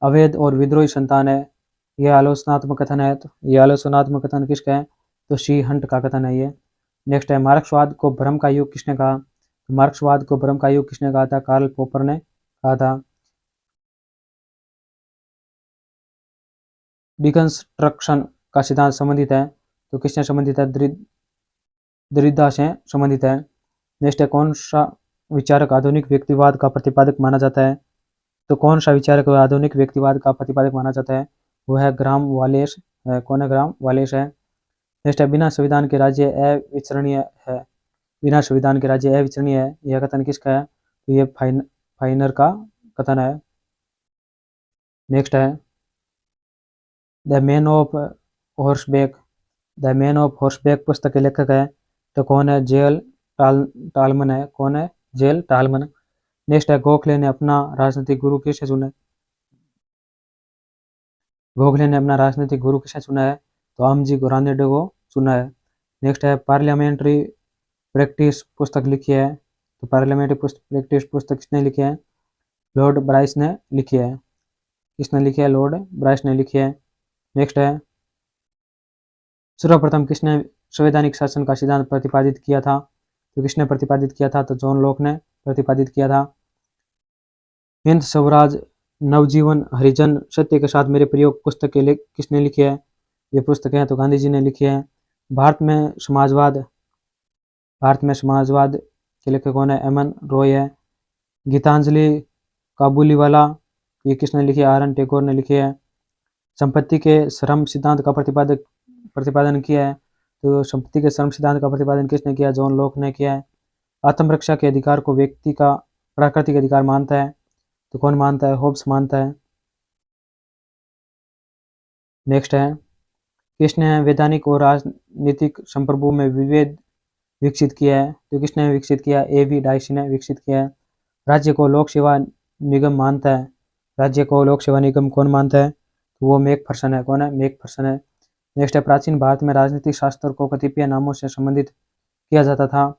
अवैध और विद्रोही संतान है, यह आलोचनात्मक कथन है। तो यह आलोचनात्मक कथन किसका है, तो सी हंट का कथन है ये। नेक्स्ट है मार्क्सवाद को भ्रम का युग किसने कहा, तो मार्क्सवाद को भ्रम का युग किसने कहा था, कार्ल पॉपर ने कहा था। डिकंस्ट्रक्शन का सिद्धांत संबंधित है, तो किससे संबंधित है, दरिद्रता से संबंधित है। नेक्स्ट है कौन सा विचारक आधुनिक व्यक्तिवाद का प्रतिपादक माना जाता है, तो कौन सा विचारक आधुनिक व्यक्तिवाद का प्रतिपादक माना जाता है, वो है ग्राम वालेस है। कौन है, ग्राम वालेस है। नेक्स्ट है बिना संविधान के राज्य अविचरणीय है, बिना संविधान के राज्य अविचरणीय है, यह कथन किसका है, तो ये फाइनर का कथन है। नेक्स्ट है the man of horseback, the man of horseback पुस्तक के लेखक है, तो कौन है, जेल टालमन है। कौन है, जेल टालमन। नेक्स्ट है गोखले ने अपना राजनीतिक गुरु किसे चुना है, गोखले ने अपना राजनीतिक गुरु किसे चुना है, तो आमजी गोरानेडे को चुना है। नेक्स्ट है पार्लियामेंट्री प्रैक्टिस पुस्तक लिखी है, तो पार्लियामेंट्री प्रैक्टिस पुस्तक किसने लिखी है, लॉर्ड ब्राइस ने लिखी है। किसने लिखी है, लॉर्ड ब्राइस ने लिखी है। नेक्स्ट है सर्वप्रथम किसने संवैधानिक शासन का सिद्धांत प्रतिपादित किया था, तो किसने प्रतिपादित किया था, तो जॉन लॉक ने प्रतिपादित किया था। हिंद स्वराज नवजीवन हरिजन सत्य के साथ मेरे प्रयोग पुस्तक के किसने लिखी है, ये पुस्तकें हैं तो गांधी जी ने लिखी है। भारत में समाजवाद भारत में समाजवाद के लेखक कौन है? एम एन रॉय है। गीतांजलि काबुलीवाला, ये किसने लिखी है? आर एन टैगोर ने लिखी है। संपत्ति के श्रम सिद्धांत का प्रतिपादन किया है, तो संपत्ति के श्रम सिद्धांत का प्रतिपादन किसने किया? जॉन लॉक ने किया है। आत्मरक्षा के अधिकार को व्यक्ति का प्राकृतिक अधिकार मानता है, तो कौन मानता है? होब्स मानता है। नेक्स्ट है, किसने वैधानिक और राजनीतिक संप्रभु में विभेद विकसित किया है? तो किसने विकसित किया? ए वी डाइसी ने विकसित किया है। राज्य को लोक सेवा निगम मानता है, राज्य को लोक सेवा निगम कौन मानता है? तो वो मैकफर्सन है। कौन है? मैकफर्सन है। नेक्स्ट है, प्राचीन भारत में राजनीतिक शास्त्र को कतिपय नामों से संबंधित किया जाता था,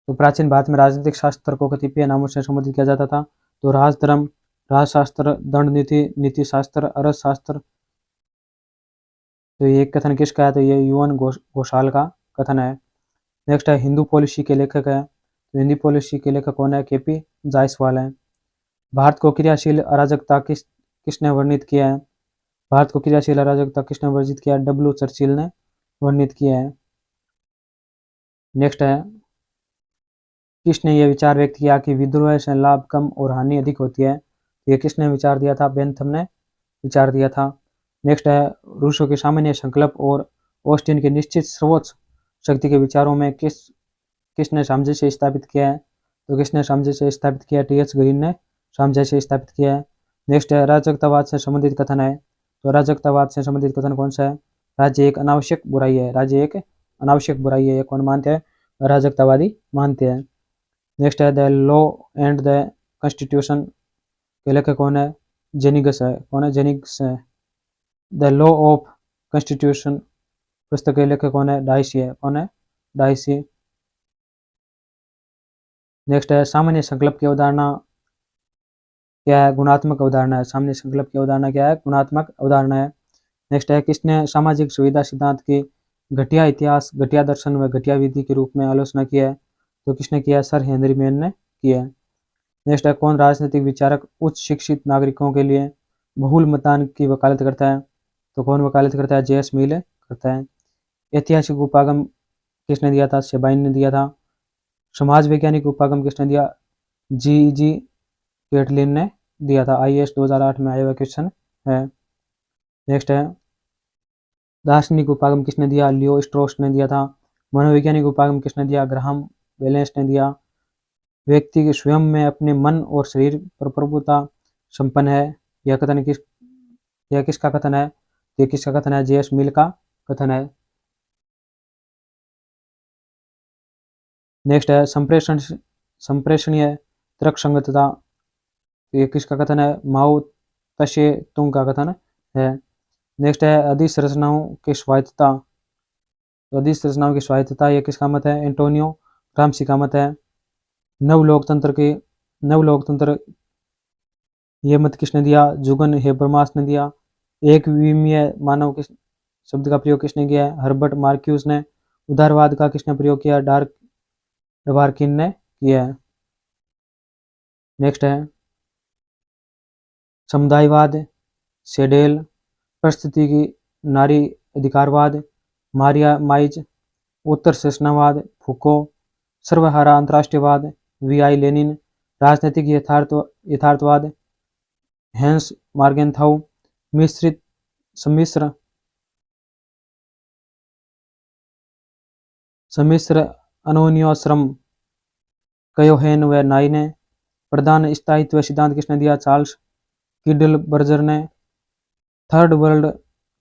तो प्राचीन भारत में राजनीतिक शास्त्र को कतिपय नामों से संबोधित किया जाता था, तो राजधर्म, राजशास्त्र, दंड नीति, नीति शास्त्र, अर्थशास्त्र। तो ये कथन किसका है? तो ये यूएन घोषाल का कथन है। नेक्स्ट है, हिंदू पॉलिसी के लेखक है, तो हिंदी पॉलिसी के लेखक कौन है? केपी जायसवाल है। भारत को क्रियाशील अराजकता किसने वर्णित किया है? भारत को क्रियाशील अराजकता किसने वर्णित किया? डब्ल्यू चर्चिल ने वर्णित किया है। नेक्स्ट है, किसने यह विचार व्यक्त किया कि विद्रोह से लाभ कम और हानि अधिक होती है? ये किसने विचार दिया था? बेंथम ने विचार दिया था। नेक्स्ट है, रूसो के सामान्य संकल्प और ऑस्टिन के निश्चित सर्वोच्च शक्ति के विचारों में किसने सामंजस्य स्थापित किया है? तो किसने सामंजस्य स्थापित किया? टी एच ग्रीन ने सामंजस्य स्थापित किया है। नेक्स्ट है, अराजकतावाद से संबंधित कथन है, तो अराजकतावाद से संबंधित कथन कौन सा है? राज्य एक अनावश्यक बुराई है, राज्य एक अनावश्यक बुराई है, ये कौन मानते हैं? अराजकतावादी मानते हैं। नेक्स्ट है, the law and the constitution के लेखक कौन है? जेनिगस है। कौन है? जेनिगस है। द लॉ ऑफ कॉन्स्टिट्यूशन पुस्तक के लेखक कौन है? डाइसी है। कौन है? डाइसी। नेक्स्ट है, सामान्य संकल्प की अवधारणा क्या है? गुणात्मक अवधारणा है। सामान्य संकल्प की अवधारणा क्या है? गुणात्मक अवधारणा है। नेक्स्ट है, किसने सामाजिक सुविधा सिद्धांत की घटिया इतिहास, घटिया दर्शन व घटिया विधि के रूप में आलोचना किया है? तो किसने किया? सर हेनरी मैन ने किया है। नेक्स्ट है, कौन राजनीतिक विचारक उच्च शिक्षित नागरिकों के लिए बहुल मतदान की वकालत करता है? तो कौन वकालत करता है? जे.एस. मिल करता है। ऐतिहासिक उपागम किसने दिया था? शेबाइन ने दिया था। समाज वैज्ञानिक उपागम किसने दिया? जी केटलिन ने दिया था। IAS 2008 में आया हुआ क्वेश्चन है। नेक्स्ट है, दार्शनिक उपागम किसने दिया? लियो स्ट्रॉस ने दिया था। मनोवैज्ञानिक उपागम किसने दिया? ग्राहम बेलेंस ने दिया। व्यक्ति के स्वयं में अपने मन और शरीर पर प्रभुता संपन्न है, यह किसका कथन है? ये किसका कथन है? जे.एस. मिल का कथन है। नेक्स्ट है, संप्रेषणीय तर्कसंगतता, ये किसका कथन है? माओ तसे तुंग का कथन है। नेक्स्ट है, अधिसंरचनाओं की स्वायत्तता, तो अधिसंरचनाओं की स्वायत्तता ये किसका मत है? एंटोनियो ग्राम्सी का मत है। नव लोकतंत्र ये मत किसने दिया? जुगन हेबरमास ने दिया। एक विमीय मानव किस शब्द का प्रयोग किसने किया है? हर्बर्ट मार्क्यूस ने। उदारवाद का किसने प्रयोग किया? डवार्किन ने किया है। नेक्स्ट है, समुदायवाद, सेडेल, परिस्थिति की नारी अधिकारवाद, मारिया माइज, उत्तर सेशनावाद, फुको, सर्वहारा अंतर्राष्ट्रीयवाद, VI लेनिन, राजनीतिक यथार्थवाद, हेंस मार्गेनथाउ, सम्मिश्र अनोन्योश्रम कयोहेन व नाई ने। प्रधान स्थायित्व सिद्धांत किसने दिया? चार्ल्स किडलबर्जर ने। थर्ड वर्ल्ड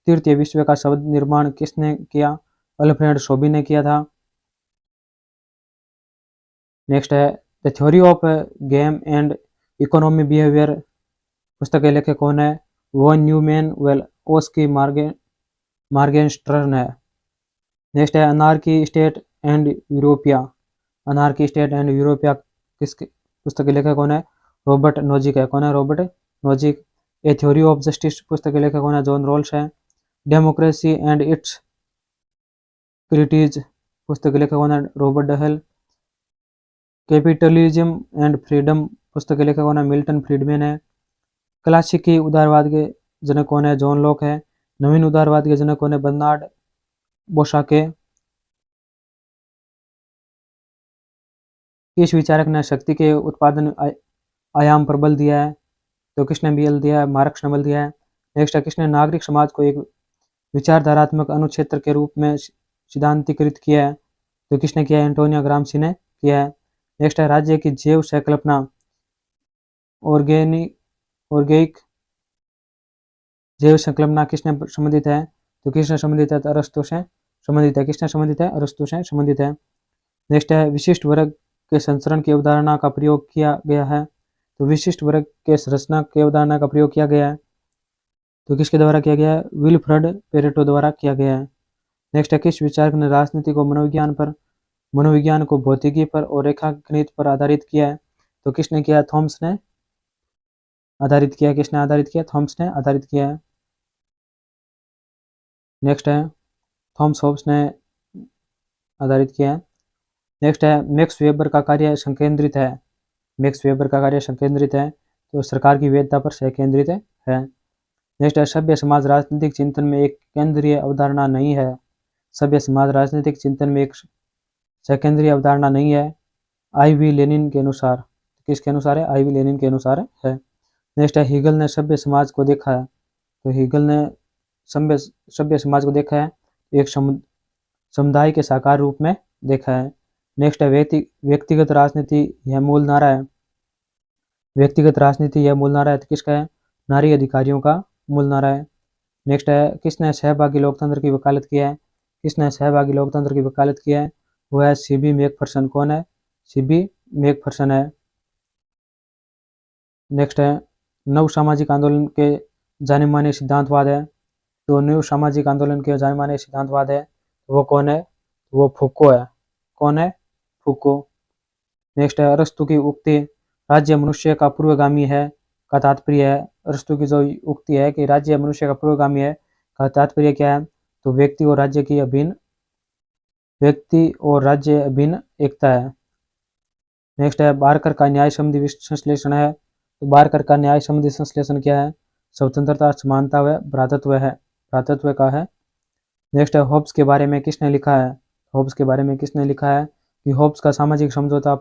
तृतीय विश्व का शब्द निर्माण किसने किया? अल्फ्रेड शोबी ने किया था। नेक्स्ट है, the theory of game and economy behaviour पुस्तक के लेखक कौन है? वन न्यूमैन वेल ओस्की मार्गेनस्ट्रन है। नेक्स्ट है, anarchy state and europaea, anarchy state and europaea किस पुस्तक के लेखक कौन है? रॉबर्ट नोजिक है। कौन है? Robert Nozick. A theory of justice पुस्तक के लेखक कौन है? जॉन रॉल्स है। डेमोक्रेसी एंड इट्स क्रिटीज पुस्तक के लेखक कौन है? रॉबर्ट डहेल। कैपिटलिज्म एंड फ्रीडम पुस्तक के लेखक कौन है? मिल्टन फ्रीडमैन है। क्लासिकी उदारवाद के जनक कौन है? जॉन लॉक है। नवीन उदारवाद के जनक कौन है? बर्नार्ड बोशाके। किस विचारक ने शक्ति के उत्पादन आयाम पर बल दिया है? तो किसने बल दिया है? मार्क्स ने बल दिया है। नेक्स्ट है, किसने नागरिक समाज को एक विचारधारात्मक अनुक्षेत्र के रूप में सिद्धांतीकृत किया है? तो किसने किया है? एंटोनियो ग्राम्सी ने किया है। नेक्स्ट है, राज्य की जैव संकल्पना ऑर्गेनिक जैव संकल्पना किसने संबंधित है? तो किसने संबंधित है? तो अरस्तु से संबंधित है। किसने संबंधित है? अरस्तु से संबंधित है। नेक्स्ट है, विशिष्ट वर्ग के संचरण की अवधारणा का प्रयोग किया गया है। तो विशिष्ट वर्ग के संरचना की अवधारणा का प्रयोग किया गया है। तो किसके द्वारा किया गया है? विल्फ्रेड पेरेटो द्वारा किया गया है। नेक्स्ट है, किस विचारक ने राजनीति को मनोविज्ञान को भौतिकी पर और रेखागणित पर आधारित किया है? तो किसने किया? थॉमस ने आधारित किया। किसने आधारित किया? थॉमस ने आधारित किया है। नेक्स्ट है, थॉमस हॉब्स ने आधारित किया है। नेक्स्ट है, मैक्स वेबर का कार्य संकेंद्रित है। मैक्स वेबर का कार्य संकेंद्रित है, तो सरकार की वैधता पर संकेंद्रित है। नेक्स्ट है, सभ्य समाज राजनीतिक चिंतन में एक केंद्रीय अवधारणा नहीं है। सभ्य समाज राजनीतिक चिंतन में एक सेकेंडरी अवधारणा नहीं है, आई.वी. लेनिन के अनुसार। किसके अनुसार है? आई.वी. लेनिन के अनुसार है। नेक्स्ट है, हीगल ने सभ्य समाज को देखा है। तो हीगल ने सभ्य समाज को देखा है, एक समुदाय के साकार रूप में देखा है। नेक्स्ट है, व्यक्तिगत राजनीति यह मूल नारा है। व्यक्तिगत राजनीति यह मूल नारा है, तो किसका है? नारी अधिकारियों का मूल नारा है। नेक्स्ट है, किसने सहभागी लोकतंत्र की वकालत किया है? किसने सहभागी लोकतंत्र की वकालत किया है? वो है सी.बी. मैकफर्सन। कौन है? सी.बी. मैकफर्सन है। नेक्स्ट है, नव सामाजिक आंदोलन के जाने माने सिद्धांतवाद है। तो नव सामाजिक आंदोलन के जाने माने सिद्धांतवाद है, वो कौन है? वो फूको है। कौन है? फूको। नेक्स्ट है, अरस्तु की उक्ति राज्य मनुष्य का पूर्वगामी है का तात्पर्य है। अरस्तु की जो उक्ति है कि राज्य मनुष्य का पूर्वगामी है का तात्पर्य क्या है? तो व्यक्ति और राज्य अभिन्न एकता है। नेक्स्ट है, बारकर का न्याय संबंधी संश्लेषण है। तो बारकर का न्याय संबंधी संश्लेषण क्या है? स्वतंत्रता, समानता व भ्रातृत्व है। भ्रातृत्व का है। नेक्स्ट है, होब्स के बारे में किसने लिखा है? होब्स के बारे में किसने लिखा है कि होब्स का सामाजिक समझौता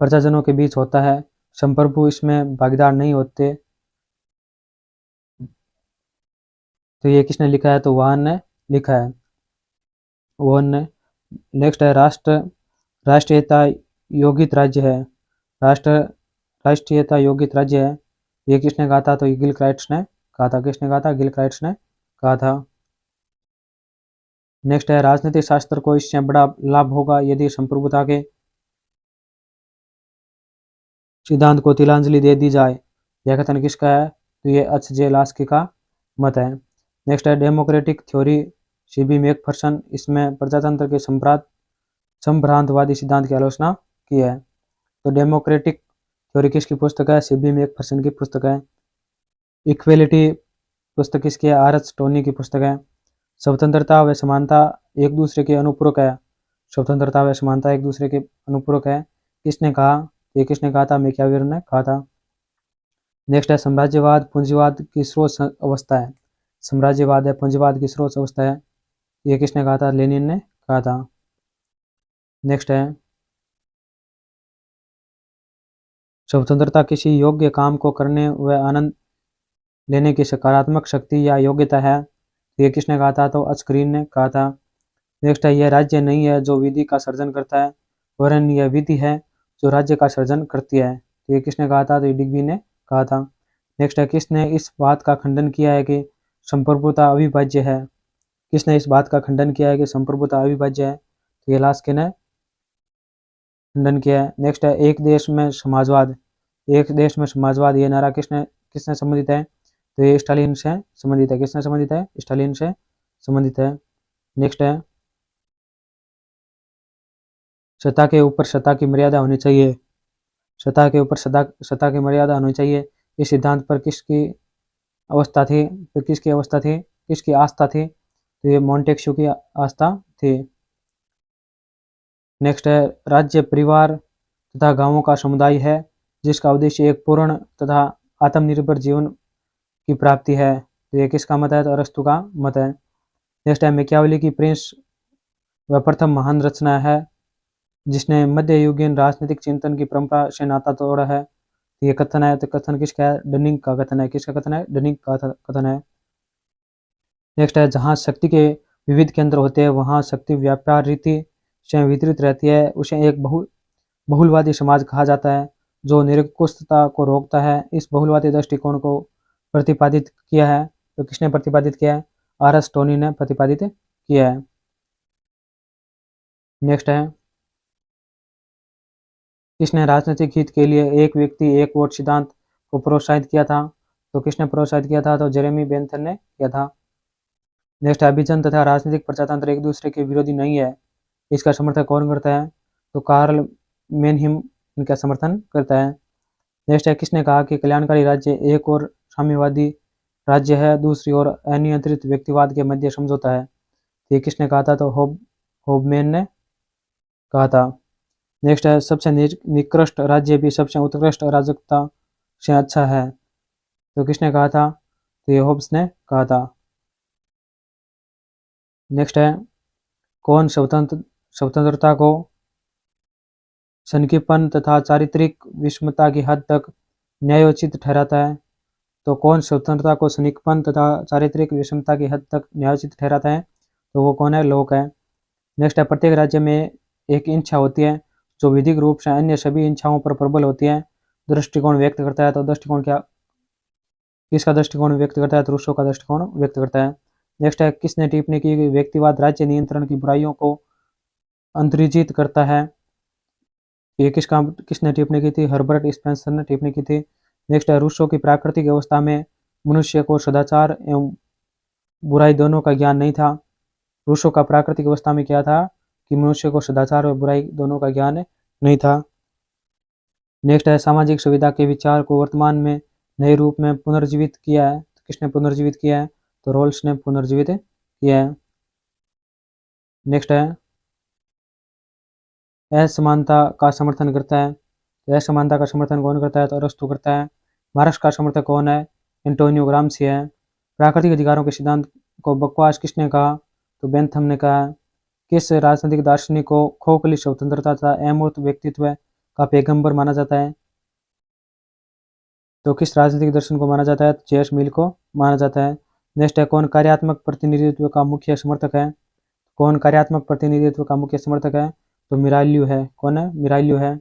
प्रजाजनों के बीच होता है, संप्रभु इसमें भागीदार नहीं होते। तो ये किसने लिखा है? तो वॉन ने लिखा है। वॉन ने। नेक्स्ट है, राष्ट्रीयता योगित राज्य है। राष्ट्रीयता योगित राज्य है, ये किसने कहा था? तो ये गिलक्राइट्स ने कहा था। किसने कहा था? गिलक्राइट्स ने कहा था। नेक्स्ट है, राजनीतिक शास्त्र को इससे बड़ा लाभ होगा यदि संप्रभुता के सिद्धांत को तिलांजलि दे दी जाए। यह कथन किसका है? तो ये एच.जे. लास्की का मत है। नेक्स्ट है, डेमोक्रेटिक थ्योरी सी.बी. मैकफर्सन, इसमें प्रजातंत्र के संभ्रांतवादी सिद्धांत की आलोचना की है। तो डेमोक्रेटिक थ्योरी किसकी पुस्तक है? सी.बी. मैकफर्सन की पुस्तक है। इक्वेलिटी पुस्तक किसकी है? आर.एच. टोनी की पुस्तक है। स्वतंत्रता व समानता एक दूसरे के अनुपूरक है। स्वतंत्रता व समानता एक दूसरे के अनुपूरक है। किसने कहा? ये किसने कहा था? मैकियावेली ने कहा था। नेक्स्ट है, साम्राज्यवाद पूंजीवाद की स्रोत अवस्था है। साम्राज्यवाद है पूंजीवाद की स्रोत अवस्था है, ये किसने कहा था? लेनिन ने कहा था। नेक्स्ट है, स्वतंत्रता किसी योग्य काम को करने व आनंद लेने की सकारात्मक शक्ति या योग्यता है, ये किसने कहा था? तो अस्क्रीन ने कहा था। नेक्स्ट है, यह राज्य नहीं है जो विधि का सर्जन करता है, वरन यह विधि है जो राज्य का सर्जन करती है, ये किसने कहा था? तो डिग्बी ने कहा था। नेक्स्ट है, किसने इस बात का खंडन किया है कि संप्रभुता अविभाज्य है? किसने इस बात का खंडन किया है कि संप्रभुता अविभाज्य है? तो ये लास्की ने खंडन किया है। नेक्स्ट है, एक देश में समाजवाद ये नारा किसने संबंधित है? तो ये स्टालिन से संबंधित है। किसने संबंधित है? स्टालिन से संबंधित है। नेक्स्ट है, सत्ता के ऊपर सत्ता की मर्यादा होनी चाहिए। सत्ता के ऊपर सत्ता की मर्यादा होनी चाहिए, इस सिद्धांत पर किसकी अवस्था थी? तो किसकी अवस्था थी? किसकी आस्था थी? तो ये मोंटेक्सू की आस्था थी। नेक्स्ट है, राज्य परिवार तथा गांवों का समुदाय है जिसका उद्देश्य एक पूर्ण तथा आत्मनिर्भर जीवन की प्राप्ति है, तो ये किसका मत है? तो अरस्तु का मत है। नेक्स्ट है, मैकियावेली की प्रिंस वह प्रथम महान रचना है जिसने मध्ययुगीन राजनीतिक चिंतन की परंपरा से नाता तोड़ा है। ये कथन है, तो कथन किसका है? डनिंग का कथन है। किसका कथन है? डनिंग का कथन है। नेक्स्ट है, जहाँ शक्ति के विविध केंद्र होते हैं वहाँ शक्ति व्यापार रीति से वितरित रहती है, उसे एक बहुलवादी समाज कहा जाता है जो निरंकुशता को रोकता है। इस बहुलवादी दृष्टिकोण को प्रतिपादित किया है, तो किसने प्रतिपादित किया है? आर.एस. टोनी ने प्रतिपादित किया है। नेक्स्ट है, किसने राजनीतिक हित के लिए एक व्यक्ति एक वोट सिद्धांत को प्रोत्साहित किया था? तो किसने प्रोत्साहित किया था? तो जेरेमी बेंथम ने किया था। नेक्स्ट है, अभिजन तथा राजनीतिक प्रजातंत्र एक दूसरे के विरोधी नहीं है, इसका समर्थन कौन करता है? तो कार्ल मेनहिम इनका समर्थन करता है। नेक्स्ट है, किसने कहा कि कल्याणकारी राज्य एक और साम्यवादी राज्य है, दूसरी ओर अनियंत्रित व्यक्तिवाद के मध्य समझौता है? ये किसने कहा था? तो होबमैन ने कहा था। नेक्स्ट है, सबसे निकृष्ट राज्य भी सबसे उत्कृष्ट अराजकता से अच्छा है, तो किसने कहा था? तो ये होब्स ने कहा था। नेक्स्ट है, कौन स्वतंत्रता को सनकीपन तथा चारित्रिक विषमता की हद तक न्यायोचित ठहराता है? तो कौन स्वतंत्रता को सनकीपन तथा चारित्रिक विषमता की हद तक न्यायोचित ठहराता है? तो वो कौन है? लोक है। नेक्स्ट है, प्रत्येक राज्य में एक इच्छा होती है जो विधिक रूप से अन्य सभी इच्छाओं पर प्रबल होती है। दृष्टिकोण व्यक्त करता है, तो दृष्टिकोण क्या, किसका दृष्टिकोण व्यक्त करता है? तो रूसो का दृष्टिकोण व्यक्त करता है। नेक्स्ट है, किसने टिप्पणी की कि व्यक्तिवाद राज्य नियंत्रण की बुराइयों को अंतर्जित करता है? ये किसने टिप्पणी की थी? हर्बर्ट स्पेंसर ने टिप्पणी की थी। नेक्स्ट है, रूसो की प्राकृतिक अवस्था में मनुष्य को सदाचार एवं बुराई दोनों का ज्ञान नहीं था। रूसो का प्राकृतिक अवस्था में क्या था? कि मनुष्य को सदाचार और बुराई दोनों का ज्ञान नहीं था। नेक्स्ट है, सामाजिक सुविधा के विचार को वर्तमान में नए रूप में पुनर्जीवित किया है, तो किसने पुनर्जीवित किया है? तो रोल्स ने पुनर्जीवित किया है। नेक्स्ट है, असमानता का समर्थन करता है, तो असमानता का समर्थन कौन करता है? तो अरस्तु करता है। मार्क्स का समर्थक कौन है? एंटोनियो ग्राम्सी है। प्राकृतिक अधिकारों के सिद्धांत को बकवास किसने कहा? तो बेंथम ने कहा। किस राजनीतिक दार्शनिक को खोखली स्वतंत्रता तथा अमूर्त व्यक्तित्व का पैगंबर माना जाता है? तो किस राजनीतिक दर्शन को माना जाता है? तो जेएस मिल को माना जाता है। नेक्स्ट है, कौन कार्यात्मक प्रतिनिधित्व का मुख्य समर्थक है? कौन कार्यात्मक प्रतिनिधित्व का मुख्य समर्थक है? तो मिराइल्यू है। कौन है? मिराइल्यू है।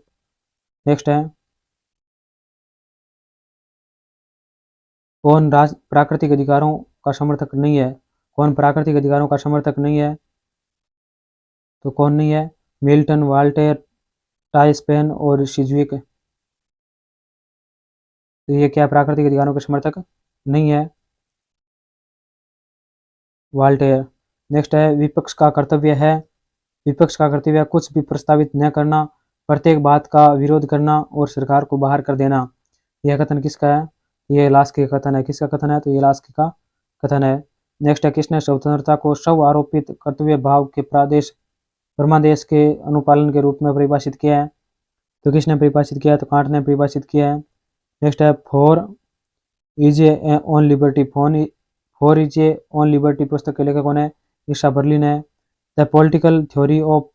नेक्स्ट है, कौन प्राकृतिक अधिकारों का समर्थक नहीं है? कौन प्राकृतिक अधिकारों का समर्थक नहीं है? तो कौन नहीं है? मिल्टन, वाल्टेर, टाइस्पेन और सिज्विक। तो ये क्या प्राकृतिक अधिकारों के समर्थक नहीं है? वाल्टेयर। नेक्स्ट है, विपक्ष का कर्तव्य कुछ भी प्रस्तावित न करना, प्रत्येक बात का विरोध करना और सरकार को बाहर कर देना। यह कथन किसका है? ये लास्की का कथन है। किसका कथन है? तो ये लास्की का कथन है। नेक्स्ट है, किसने स्वतंत्रता को स्व आरोपित कर्तव्य भाव के परमादेश के अनुपालन के रूप में परिभाषित किया है? तो किसने परिभाषित किया है? तो कांट ने परिभाषित किया है। नेक्स्ट है, four essays on liberty four essays on liberty पुस्तक के लेखक कौन है? ईशा बर्लिन है। The political theory of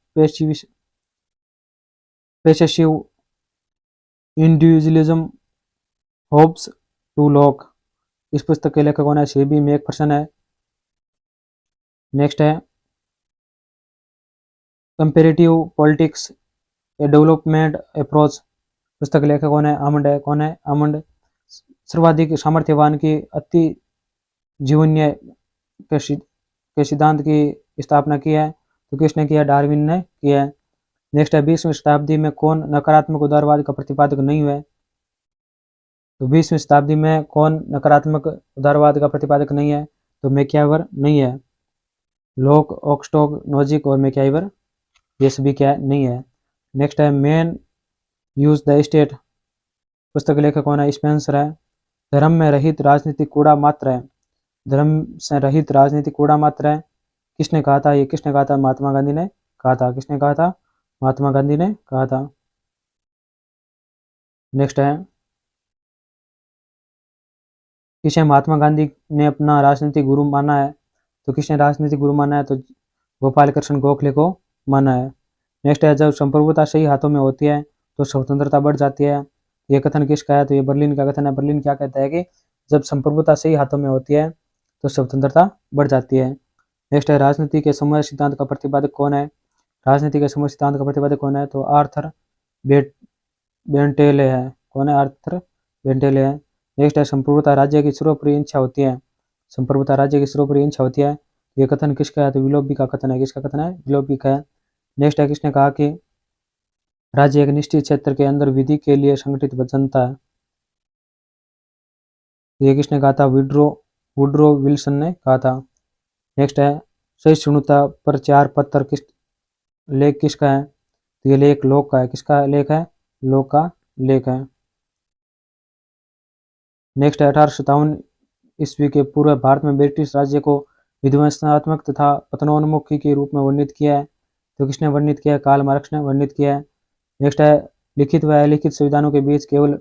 possessive individualism Hobbes to Locke, इस पुस्तक के लेखक कौन है? सीबी मैकफर्सन है। नेक्स्ट है, comparative politics a development approach, पुस्तक के लेखक कौन है? आमंड है। कौन है? आमंड। सर्वाधिक सामर्थ्यवान की अति जीवन्य के सिद्धांत की स्थापना की है, तो किसने किया? डार्विन ने किया है। नेक्स्ट है, 20वीं शताब्दी में कौन नकारात्मक उदारवाद का प्रतिपादक नहीं हुए? तो 20वीं शताब्दी में कौन नकारात्मक उदारवाद का प्रतिपादक नहीं है? तो मैक्यावर नहीं है। लॉक, ऑक्सटॉक, नोजिक और मैक्यावर ये सभी क्या नहीं है। नेक्स्ट है, मैन यूज द स्टेट, पुस्तक के लेखक कौन है? स्पेंसर है। धर्म में रहित राजनीतिक कूड़ा मात्र है, धर्म से रहित राजनीतिक कूड़ा मात्र है, किसने कहा था? ये किसने कहा था? महात्मा गांधी ने कहा था। किसने कहा था? महात्मा गांधी ने कहा था। नेक्स्ट है, किसे महात्मा गांधी ने अपना राजनीतिक गुरु माना है? तो किसने राजनीतिक गुरु माना है? तो गोपाल कृष्ण गोखले को माना है। नेक्स्ट है जब संप्रभुता सही हाथों में होती है तो स्वतंत्रता बढ़ जाती है। ये कथन किसका है? तो ये बर्लिन का कथन है। बर्लिन क्या कहता है कि जब संप्रभुता सही हाथों में होती है तो स्वतंत्रता बढ़ जाती है। नेक्स्ट है राजनीति के समूह सिद्धांत का प्रतिपादक कौन है? राजनीति के समूह सिद्धांत का प्रतिपादक कौन है? तो आर्थर बेंटेले है। कौन है? आर्थर बेंटेले है। नेक्स्ट है संप्रभुता राज्य की सर्वोपरि इच्छा होती है। संप्रभुता राज्य की सर्वोपरि इच्छा होती है। ये कथन किसका है? तो विलोबी का कथन है। किसका कथन है? विलोबी का है। नेक्स्ट है किसने कहा कि राज्य एक निश्चित क्षेत्र के अंदर विधि के लिए संगठित जनता है। ये किसने कहा था? वुड्रो विल्सन ने कहा था। नेक्स्ट है सहिष्णुता पर 4 पत्र किस लेख किसका है? तो ये लेख लोक का है। किसका लेख है? लोक का लेख है। नेक्स्ट है 1857 ईस्वी के पूर्व भारत में ब्रिटिश राज्य को विध्वंसात्मक तथा पतनोन्मुखी के रूप में वर्णित किया है। तो किसने वर्णित किया है? कार्ल मार्क्स ने वर्णित किया है। नेक्स्ट है लिखित व अलिखित संविधानों के बीच केवल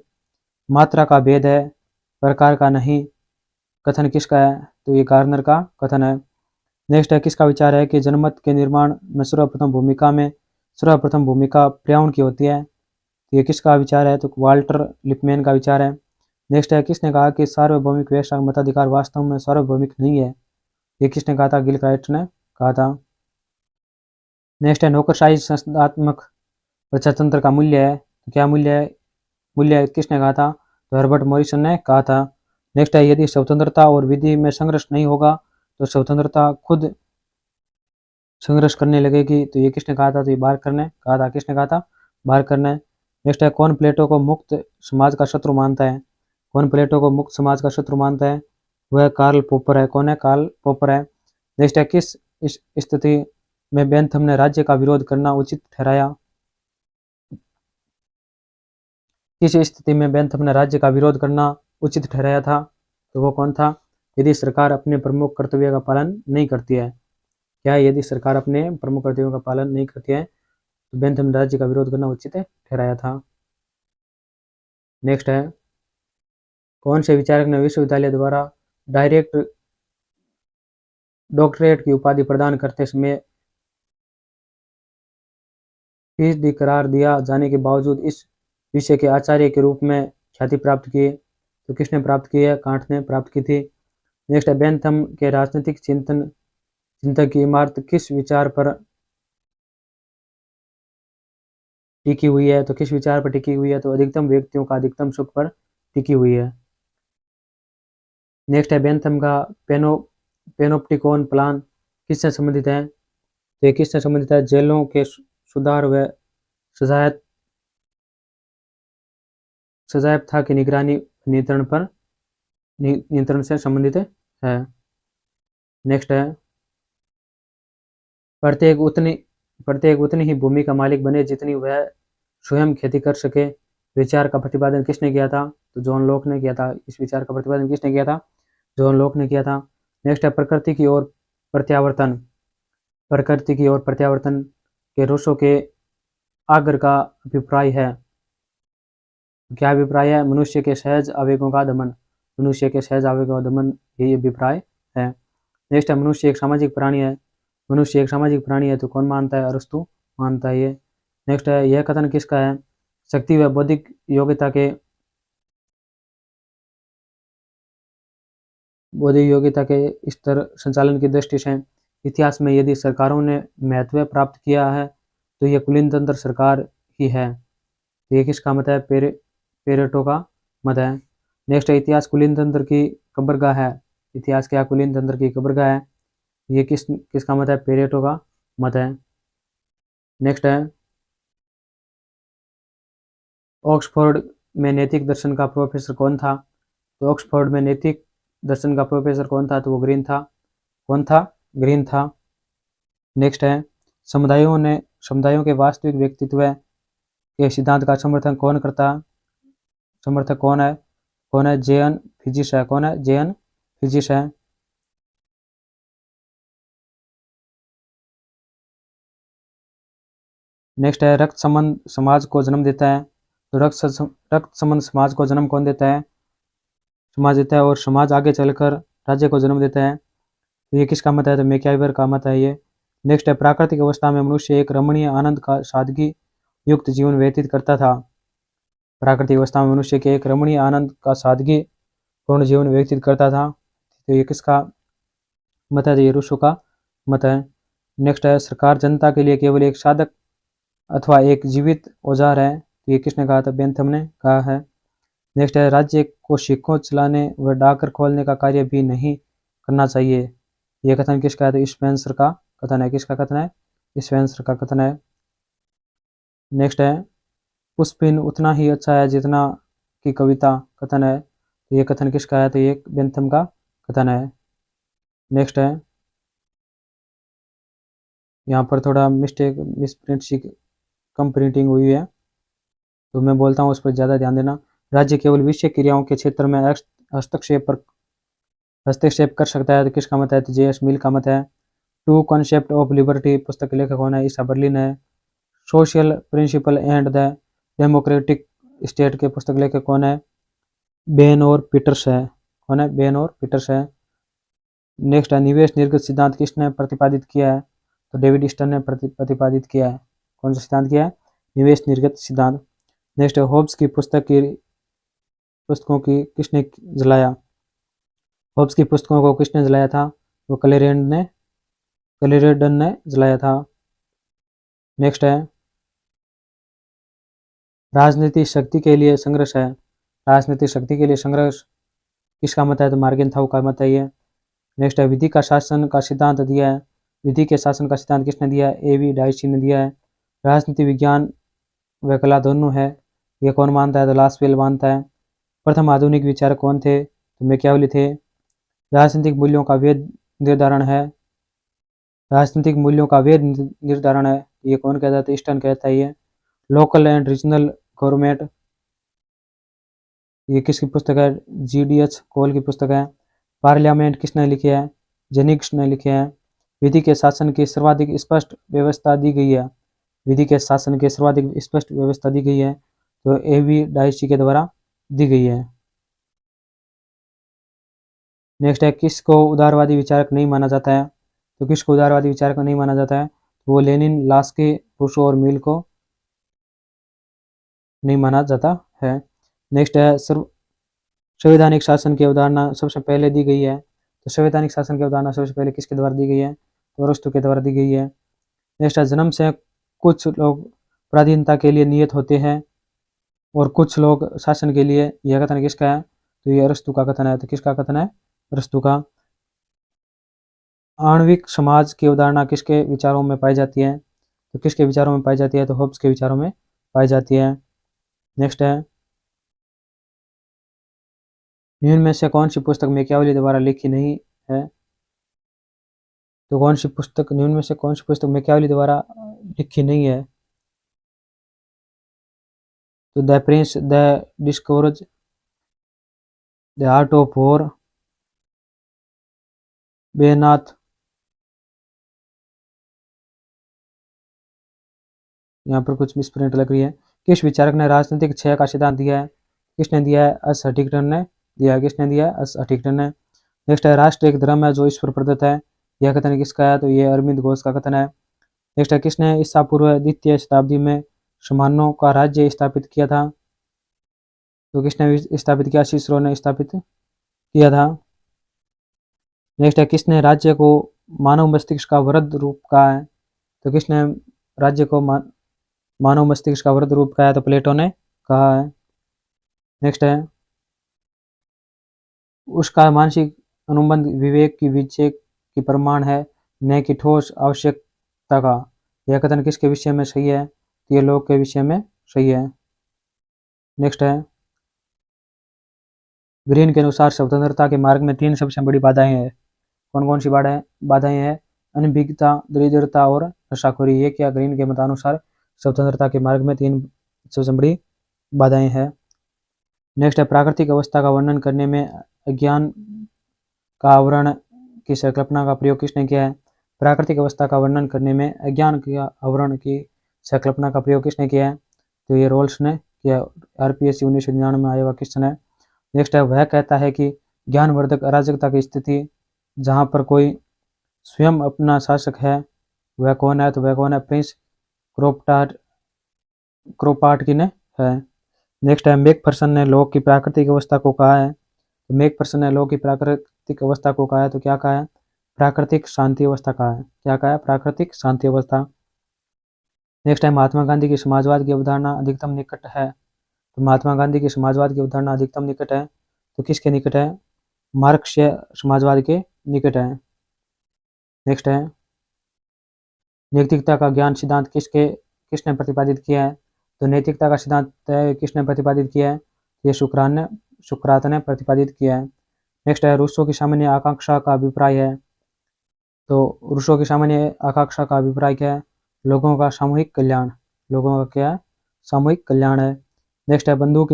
मात्रा का भेद है, प्रकार का नहीं। कथन किसका है? तो ये गार्नर का कथन है। नेक्स्ट है किसका विचार है कि जनमत के निर्माण में सर्वप्रथम भूमिका पर्यावरण की होती है। तो ये किसका विचार है? तो वाल्टर लिपमैन का विचार है। नेक्स्ट है किसने कहा कि सार्वभौमिक व्यवस्था मताधिकार वास्तव में सार्वभौमिक नहीं है। ये किसने कहा था? गिलक्राइस्ट ने कहा था। नेक्स्ट है नौकरशाही संस्थात्मक प्रजातंत्र का मूल्य है। तो क्या मूल्य है? मूल्य किसने कहा था? तो हर्बर्ट मॉरिसन ने कहा था। नेक्स्ट है यदि स्वतंत्रता और विधि में संघर्ष नहीं होगा तो स्वतंत्रता खुद संघर्ष करने लगेगी। तो ये किसने कहा था? तो ये बार्कर ने कहा था। किसने कहा था? बार्कर ने। नेक्स्ट है कौन प्लेटो को मुक्त समाज का शत्रु मानता है? कौन प्लेटो को मुक्त समाज का शत्रु मानता है? वह कार्ल पॉपर है। कौन है? कार्ल पॉपर है। नेक्स्ट है किस इस स्थिति में बेंथम ने राज्य का विरोध करना उचित ठहराया? किस स्थिति में बेंथम ने राज्य का विरोध करना उचित ठहराया था? तो वो कौन था? यदि सरकार अपने प्रमुख कर्तव्य का पालन नहीं करती है। क्या है? यदि सरकार अपने प्रमुख कर्तव्यों का पालन नहीं करती है तो बेंथम ने राज्य का विरोध करना उचित ठहराया था। नेक्स्ट है कौन से विचारक ने विश्वविद्यालय द्वारा डायरेक्ट डॉक्टरेट की उपाधि प्रदान करते समय पीएचडी करार दिया जाने के बावजूद इस विषय के आचार्य के रूप में ख्याति प्राप्त किए? तो किसने प्राप्त की है? कांट ने प्राप्त की थी। नेक्स्ट है बेंथम के राजनीतिक चिंतक की इमारत किस विचार पर टिकी हुई है? तो किस विचार पर टिकी हुई है? तो अधिकतम व्यक्तियों का अधिकतम सुख पर टिकी हुई है। नेक्स्ट है बेंथम का पेनोप्टिकॉन प्लान किससे संबंधित है? तो ये किससे संबंधित है? जेलों के सुधार व सजायत था की निगरानी नियंत्रण से संबंधित है। नेक्स्ट है प्रत्येक उतनी ही भूमि का मालिक बने जितनी वह स्वयं खेती कर सके। विचार का प्रतिपादन किसने किया था? तो जॉन लॉक ने किया था। इस विचार का प्रतिपादन किसने किया था? जॉन लॉक ने किया था। नेक्स्ट है प्रकृति की ओर प्रत्यावर्तन के रूसो के आगर का अभिप्राय है। क्या अभिप्राय है? मनुष्य के सहज आवेगों का दमन। मनुष्य के सहज आवेगों का दमन यही अभिप्राय है। नेक्स्ट है मनुष्य एक सामाजिक प्राणी है। मनुष्य एक सामाजिक प्राणी है तो कौन मानता है? अरस्तु मानता है ये। नेक्स्ट है यह कथन किसका है? शक्ति व बौद्धिक योग्यता के स्तर संचालन की दृष्टि से इतिहास में यदि सरकारों ने महत्व प्राप्त किया है तो यह कुलीनतंत्र सरकार ही है। तो ये किसका मत है? पेरेटो का मत है। नेक्स्ट है इतिहास कुलीनतंत्र की कब्रगाह है। इतिहास क्या कुलीनतंत्र की कब्रगाह है? ये किसका मत है? पेरेटो का मत है। नेक्स्ट है ऑक्सफोर्ड में नैतिक दर्शन का प्रोफेसर कौन था? तो ऑक्सफोर्ड में नैतिक दर्शन का प्रोफेसर कौन था? तो वो ग्रीन था। कौन था? ग्रीन था। नेक्स्ट है समुदायों के वास्तविक व्यक्तित्व के सिद्धांत का समर्थक कौन है? जेएन फिजिस है। कौन है? जेएन फिजिस है। नेक्स्ट है रक्त संबंध समाज को जन्म देता है। तो रक्त संबंध समाज को जन्म कौन देता है? समाज देता है और समाज आगे चलकर राज्य को जन्म देता है। तो ये किसका मत है? तो मैक्याइवर का मत है ये। नेक्स्ट है प्राकृतिक अवस्था में मनुष्य एक रमणीय आनंद का सादगी युक्त जीवन व्यतीत करता था। प्राकृतिक अवस्था में मनुष्य के एक रमणीय आनंद का सादगी पूर्ण जीवन व्यतीत करता था। तो ये किसका मत है? तो ये रूसो का मत है। नेक्स्ट है सरकार जनता के लिए केवल एक साधक अथवा एक जीवित औजार है। तो ये किसने कहा था? बेंथम ने कहा है। नेक्स्ट है राज्य को सिक्कों चलाने व डाकर खोलने का कार्य भी नहीं करना चाहिए। यह कथन किसका है? तो स्पेंसर का कथन है। किसका कथन है? स्पेंसर का कथन है। नेक्स्ट है पुष्पिन उतना ही अच्छा है जितना की कविता कथन है। तो ये कथन किसका है? तो ये बेंथम का कथन है। नेक्स्ट है यहाँ पर थोड़ा मिस्टेक मिसप्रिंट सी कम प्रिंटिंग हुई है, तो मैं बोलता हूँ उस पर ज़्यादा ध्यान देना। राज्य केवल विषय क्रियाओं के क्षेत्र में हस्तक्षेप कर सकता है। तो किसका मत है? तो जे एस मिल का मत है। टू कॉन्सेप्ट ऑफ लिबर्टी पुस्तक के लेखक कौन है? ईसा बर्लिन है। Social principle and the democratic state के पुस्तक लेखक कौन है? बेन और पीटर्स है। कौन है? बेन और पीटर्स है। नेक्स्ट है निवेश निर्गत सिद्धांत किसने प्रतिपादित किया है? तो डेविड ईस्टन ने प्रतिपादित किया है। कौन सा सिद्धांत किया है? निवेश निर्गत सिद्धांत। नेक्स्ट है होब्स की पुस्तकों की किसने जलाया? होब्स की पुस्तकों को किसने जलाया था? वो क्लेरेडन ने जलाया था। नेक्स्ट है राजनीतिक शक्ति के लिए संघर्ष है। राजनीतिक शक्ति के लिए संघर्ष किसका मत है? तो मार्गेन थाउ का मत है ये। नेक्स्ट है विधि का शासन का सिद्धांत दिया है। विधि के शासन का सिद्धांत किसने दिया है? ए वी डाइसी ने दिया है। राजनीति विज्ञान व कला दोनों है। ये कौन मानता है? तो लासवेल मानता है। प्रथम आधुनिक विचारक कौन थे? तो मैकियावेली थे। राजनीतिक मूल्यों का वेद निर्धारण है। राजनीतिक मूल्यों का वेद निर्धारण है, ये कौन कहता है? तो ईस्टर्न कहता है ये। लोकल एंड रीजनल गवर्नमेंट ये किसकी पुस्तक है? GDH कोल की पुस्तक है। पार्लियामेंट किसने लिखी है? जेनिक्स ने लिखे हैं। विधि के शासन की सर्वाधिक स्पष्ट व्यवस्था दी गई है। विधि के शासन की सर्वाधिक स्पष्ट व्यवस्था दी गई है तो एवी डाइसी के द्वारा दी गई है। नेक्स्ट है किसको उदारवादी विचारक नहीं माना जाता है? तो किसको उदारवादी विचारक नहीं माना जाता है? तो वो लेनिन, लास्की, रूसो और मिल को नहीं माना जाता है। नेक्स्ट है संवैधानिक शासन की अवधारणा सबसे पहले दी गई है। तो संवैधानिक शासन की अवधारणा सबसे पहले किसके द्वारा दी गई है? तो अरस्तु के द्वारा दी गई है। नेक्स्ट है जन्म से कुछ लोग पराधीनता के लिए नियत होते हैं और कुछ लोग शासन के लिए। यह कथन किसका है? तो ये अरस्तु का कथन है। तो किसका कथन है? अरस्तु का। आणविक समाज की अवधारणा किसके विचारों में पाई जाती है? तो किसके विचारों में पाई जाती है? तो होब्स के विचारों में पाई जाती है। नेक्स्ट है निम्न में से कौन सी पुस्तक मैकियावेली द्वारा लिखी नहीं है? तो कौन सी पुस्तक निम्न में से कौन सी पुस्तक मैकियावेली द्वारा लिखी नहीं है? तो the prince, the discourses, the art of war, बेनाथ। यहाँ पर कुछ मिसप्रिंट लग रही है। किस विचारक ने राजनीतिक क्षय का सिद्धांत दिया है? किसने दिया है? एस हटिंगटन ने दिया है। किसने दिया है? एस हटिंगटन ने। नेक्स्ट है राष्ट्र एक धर्म है जो ईश्वर प्रदत्त है। यह कथन किसका है? तो ये अरविंद घोष का कथन है। नेक्स्ट है किसने ईसा पूर्व द्वितीय शताब्दी में मुसलमानों का राज्य स्थापित किया था? तो किसने स्थापित किया? सिसरो ने स्थापित किया था। नेक्स्ट है किसने राज्य को मानव मस्तिष्क का वृद्ध रूप कहा है? तो किसने राज्य को मानव मस्तिष्क का वृद्ध रूप कहा है? तो प्लेटो ने कहा है। नेक्स्ट है उसका मानसिक अनुबंध विवेक की विजय की प्रमाण है, न कि ठोस आवश्यकता का। यह कथन किसके विषय में सही है? तो ये लोग के विषय में सही है। नेक्स्ट है ग्रीन के अनुसार स्वतंत्रता के मार्ग में 3 सबसे बड़ी बाधाएं हैं। कौन कौन सी बाधाएं हैं? अनभिज्ञता, दरिद्रता और नशाखोरी। ये क्या ग्रीन के मतानुसार स्वतंत्रता के मार्ग में 3 सबसे बड़ी बाधाएं हैं। नेक्स्ट है प्राकृतिक अवस्था का वर्णन करने में अज्ञान का आवरण की संकल्पना का प्रयोग किसने किया है? प्राकृतिक अवस्था का वर्णन करने में अज्ञान के आवरण की संकल्पना का प्रयोग किसने किया है? तो ये रोल्स ने किया। RPSC 1999 में आया हुआ क्वेश्चन है। नेक्स्ट है वह कहता है कि ज्ञानवर्धक अराजकता की स्थिति जहाँ पर कोई स्वयं अपना शासक है वह कौन है? तो वह कौन है? प्रिंस क्रोपाटकिन है। नेक्स्ट है, मैकफर्सन ने लॉक की प्राकृतिक अवस्था को कहा है। तो मैकफर्सन ने लॉक की प्राकृतिक अवस्था को कहा है, तो क्या कहा है? प्राकृतिक शांति अवस्था कहा है। क्या कहा है? प्राकृतिक शांति अवस्था। नेक्स्ट है, महात्मा गांधी की समाजवाद की अवधारणा अधिकतम निकट है। तो महात्मा गांधी की समाजवाद की अवधारणा अधिकतम निकट है, तो किसके निकट है? मार्क्सीय समाजवाद के निकट है। नेक्स्ट है, नैतिकता का ज्ञान सिद्धांत किसने प्रतिपादित किया है? तो नैतिकता का सिद्धांत किसने प्रतिपादित किया है? ये सुकरात ने प्रतिपादित किया है। नेक्स्ट है, रूसो की सामान्य आकांक्षा का अभिप्राय है। तो रूसो की सामान्य आकांक्षा का अभिप्राय क्या है? लोगों का सामूहिक कल्याण। लोगों का क्या है? सामूहिक कल्याण है। नेक्स्ट है, बंदूक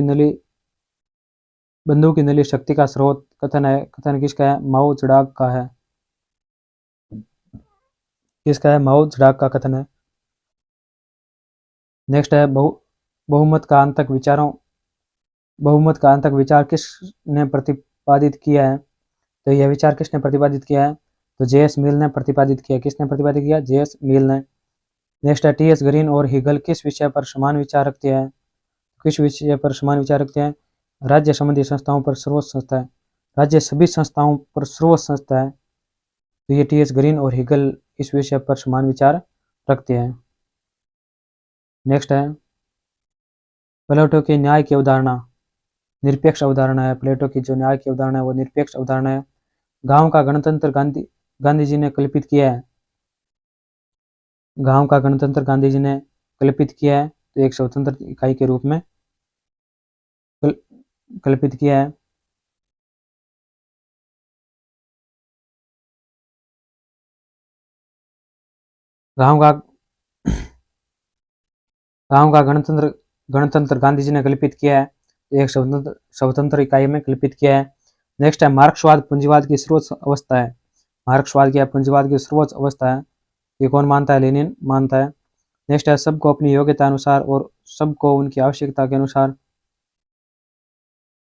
की नली शक्ति का स्रोत कथन है। कथन किसका है? माओ जेडॉग का है। किसका है? माओ जेडॉग का कथन है। नेक्स्ट है, बहुमत का आंतक विचार किसने प्रतिपादित किया है? तो यह विचार किसने प्रतिपादित किया है? तो जे.एस. मिल ने प्रतिपादित किया। किसने प्रतिपादित किया? जे.एस. मिल ने। नेक्स्ट है, टी.एस. ग्रीन और हिगल किस विषय पर समान विचार रखते हैं? किस विषय पर समान विचार रखते हैं? राज्य संबंधी संस्थाओं पर सर्वोच्च संस्था है। राज्य सभी संस्थाओं पर सर्वोच्च संस्था है। तो ये टी.एस. ग्रीन और हिगल इस विषय पर समान विचार रखते हैं। नेक्स्ट है, प्लेटो की न्याय की अवधारणा निरपेक्ष अवधारणा है। प्लेटो की जो न्याय की अवधारणा है वो निरपेक्ष अवधारणा है। गांव का गणतंत्र गांधी जी ने कल्पित किया है। गांव का गणतंत्र गांधी जी ने कल्पित किया है, तो एक स्वतंत्र इकाई के रूप में कल्पित किया है। गांव का गणतंत्र गांधी जी ने कल्पित किया है, तो एक स्वतंत्र इकाई में कल्पित किया है। नेक्स्ट है, मार्क्सवाद पूंजीवाद की सर्वोच्च अवस्था है। मार्क्सवाद क्या? पूंजीवाद की सर्वोच्च अवस्था है। ये कौन मानता है? लेनिन मानता है। नेक्स्ट है, सबको अपनी योग्यता अनुसार और सबको उनकी आवश्यकता के अनुसार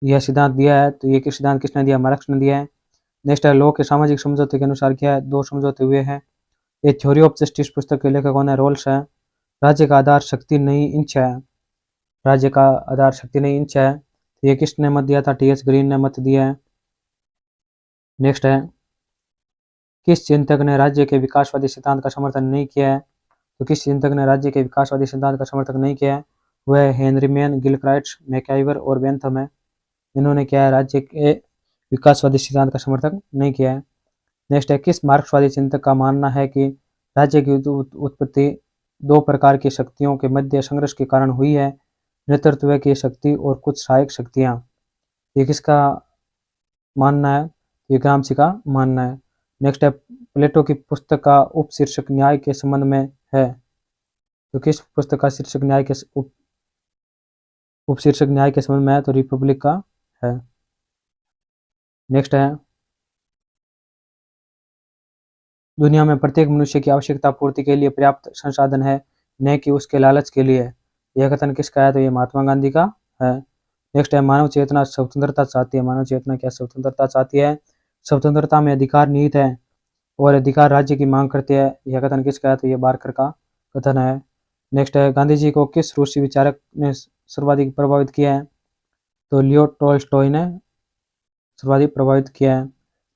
यह सिद्धांत दिया है। तो ये सिद्धांत किसने दिया? मार्क्स ने दिया है। नेक्स्ट है, लॉ के सामाजिक समझौते के अनुसार क्या है? 2 समझौते हुए हैं। ये थ्योरी ऑफ जस्टिस पुस्तक के लेखक कौन है? रोल्स है। राज्य का आधार शक्ति नहीं इच्छा है। राज्य का आधार शक्ति नहीं इच्छा है। तो ये किसने मत दिया था? टी.एस. ग्रीन ने मत दिया है। नेक्स्ट है, किस चिंतक ने राज्य के विकासवादी सिद्धांत का समर्थन नहीं किया है? तो किस चिंतक ने राज्य के विकासवादी सिद्धांत का समर्थन नहीं किया है? वह हेनरी मैन, गिलक्राइस्ट, मैकाइवर और बेंथम है। इन्होंने क्या है? राज्य के विकासवादी सिद्धांत का समर्थन नहीं किया है। नेक्स्ट है, किस मार्क्सवादी चिंतक का मानना है कि राज्य की उत्पत्ति 2 प्रकार की शक्तियों के मध्य संघर्ष के कारण हुई है? नेतृत्व की शक्ति और कुछ सहायक शक्तियां। ये किसका मानना है? ये ग्रामसी का मानना है। नेक्स्ट है, प्लेटो की पुस्तक का उपशीर्षक न्याय के संबंध में है। तो किस पुस्तक का शीर्षक न्याय के उपशीर्षक न्याय के संबंध में है? तो रिपब्लिक का है। नेक्स्ट है, दुनिया में प्रत्येक मनुष्य की आवश्यकता पूर्ति के लिए पर्याप्त संसाधन है, न कि उसके लालच के लिए। यह कथन किसका है? तो ये महात्मा गांधी का है। नेक्स्ट है, मानव चेतना स्वतंत्रता चाहती है। मानव चेतना क्या स्वतंत्रता चाहती है? स्वतंत्रता में अधिकार निहित है और अधिकार राज्य की मांग करते हैं। यह कथन किसका है? तो ये बारकर का कथन है। नेक्स्ट है, गांधी जी को किस रूसी विचारक ने सर्वाधिक प्रभावित किया है? तो लियो टॉल्स्टॉय ने सर्वाधिक प्रभावित किया है।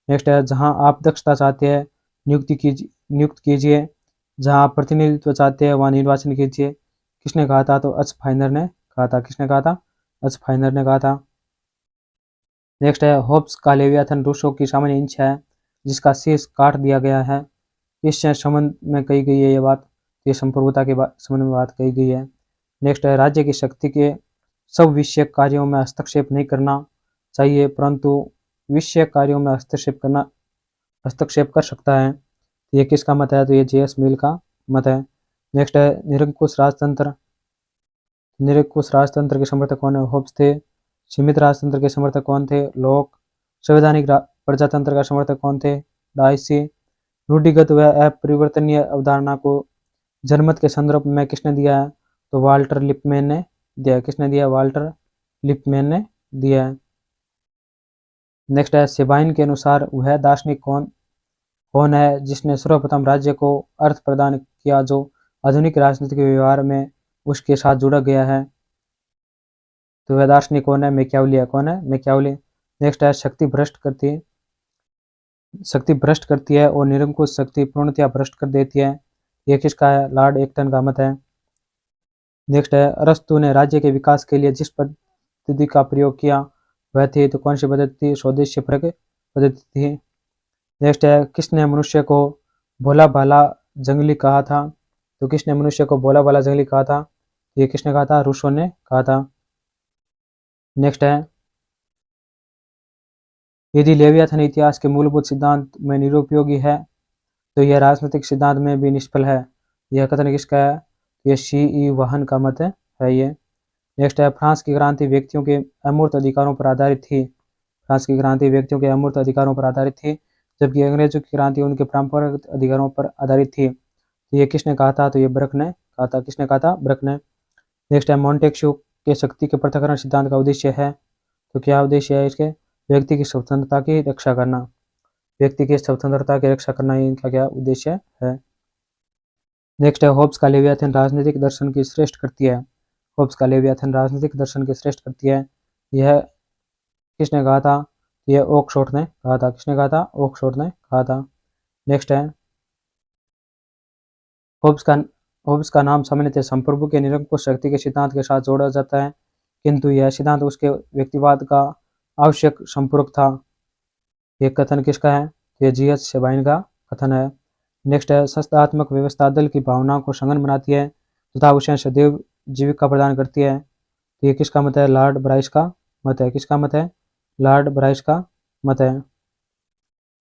नेक्स्ट है, जहां आप दक्षता चाहते हैं नियुक्त कीजिए, जहां आप प्रतिनिधित्व चाहते हैं वहां निर्वाचन कीजिए। किसने कहा था? तो अल्त्शुफाइनर ने कहा था। किसने कहा था? अल्त्शुफाइनर ने कहा था। नेक्स्ट है, होब्स का लेवियाथन रूसो की सामान्य इच्छा है जिसका शीर्ष काट दिया गया है। किस संबंध में कही गई है ये बात? ये संप्रभुता के संबंध में बात कही गई है। नेक्स्ट है, राज्य की शक्ति के सब विषयक कार्यों में हस्तक्षेप नहीं करना चाहिए, परंतु विषयक कार्यों में हस्तक्षेप कर सकता है। ये किसका मत है? तो ये जे.एस. मिल का मत है। नेक्स्ट है, निरंकुश राजतंत्र के समर्थक कौन है? होब्स थे। सीमित राजतंत्र के समर्थक कौन थे? लॉक। संवैधानिक प्रजातंत्र का समर्थक कौन थे? डाइसी। रूढ़िगत व अपरिवर्तनीय अवधारणा को जनमत के संदर्भ में किसने दिया है? तो वाल्टर लिपमैन ने दिया। किसने दिया? वाल्टर लिपमैन ने दिया है। नेक्स्ट है, सेबाइन के अनुसार वह दार्शनिक कौन कौन है जिसने सर्वप्रथम राज्य को अर्थ प्रदान किया जो आधुनिक राजनीतिक व्यवहार में उसके साथ जुड़ा गया है? तो वह दार्शनिक कौन है? मैकियावेली है। कौन है? मैकियावेली। नेक्स्ट है शक्ति भ्रष्ट करती है और निरंकुश शक्ति पूर्णतया भ्रष्ट कर देती है। ये किसका है? लॉर्ड एक्टन का मत है। नेक्स्ट है अरस्तु ने राज्य के विकास के लिए जिस पद्धति का प्रयोग किया वह थी, तो कौन सी पद्धति थी? स्वदेशी परक पद्धति थी। नेक्स्ट है किसने मनुष्य को भोला भाला जंगली कहा था? तो किसने मनुष्य को भोला भाला जंगली कहा था? ये किसने कहा था? रूसो ने कहा था। नेक्स्ट है यदि लेवियाथन इतिहास के मूलभूत सिद्धांत में निरुपयोगी है तो यह राजनीतिक सिद्धांत में भी निष्फल है। यह कथन किसका है? यह सी वाहन का मत है ये। नेक्स्ट है फ्रांस की क्रांति व्यक्तियों के अमूर्त अधिकारों पर आधारित थी। फ्रांस की क्रांति व्यक्तियों के अमूर्त अधिकारों पर आधारित थी, जबकि अंग्रेजों की क्रांति उनके परंपरागत अधिकारों पर आधारित थी। तो ये किसने कहा था? तो ये ब्रक ने कहा था। किसने कहा था? ब्रक ने। नेक्स्ट है मोंटेक्यू के शक्ति के पृथक्करण सिद्धांत का उद्देश्य है। तो क्या उद्देश्य है इसके? व्यक्ति की स्वतंत्रता की रक्षा करना। व्यक्ति की स्वतंत्रता की रक्षा करना इनका क्या उद्देश्य है? नेक्स्ट है होब्स का लेवियाथन राजनीतिक दर्शन की श्रेष्ठ कृति है। होब्स का लेवियाथन राजनीतिक दर्शन की श्रेष्ठ कृति है। यह किसने कहा था? यह ओकशॉट ने कहा था। किसने कहा था? ओकशॉट ने कहा था। नेक्स्ट है होब्स का होब्स का नाम सामान्यतः संप्रभु के निरंकुश शक्ति के सिद्धांत के साथ जोड़ा जाता है, किंतु यह सिद्धांत उसके व्यक्तिवाद का आवश्यक संपूरक था। यह कथन किसका है? यह जी.एच. शेबाइन का कथन है। नेक्स्ट है संस्थात्मक व्यवस्था दल की भावना को संगठन बनाती है तथा उसे सदैव जीविका प्रदान करती है। तो ये किसका मत है? लॉर्ड ब्राइस का मत है। किसका मत है? लॉर्ड ब्राइस का मत है।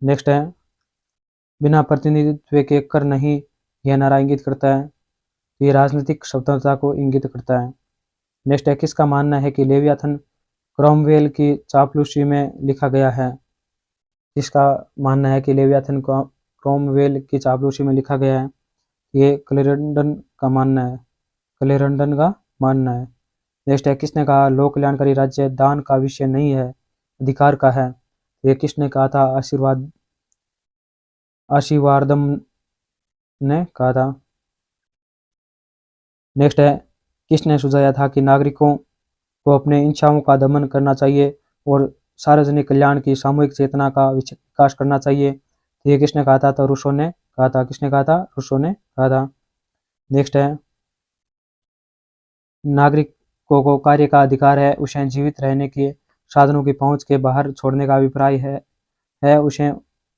नेक्स्ट है बिना प्रतिनिधित्व के कर नहीं, यह नारा इंगित करता है। तो ये राजनीतिक स्वतंत्रता को इंगित करता है। नेक्स्ट है किसका मानना है कि लेवियाथन क्रॉमवेल की चापलूसी में लिखा गया है? किसका मानना है कि लेवियाथन को क्रॉमवेल की चापलूसी में लिखा गया है? ये क्लेरेंडन का मानना है। क्लेरेंडन का मानना है। नेक्स्ट है किसने कहा लोक कल्याणकारी राज्य दान का विषय नहीं है, अधिकार का है? ये किसने कहा था? आशीर्वादम ने कहा था। नेक्स्ट है किसने सुझाया था कि नागरिकों को अपने इच्छाओं का दमन करना चाहिए और सार्वजनिक कल्याण की सामूहिक चेतना का विकास करना चाहिए? तो ये किसने कहा था? तो रूसो ने कहा था। किसने कहा था? रूसो ने कहा था। नेक्स्ट है नागरिकों को कार्य का अधिकार है, उसे जीवित रहने के साधनों की पहुंच के बाहर छोड़ने का अभिप्राय है उसे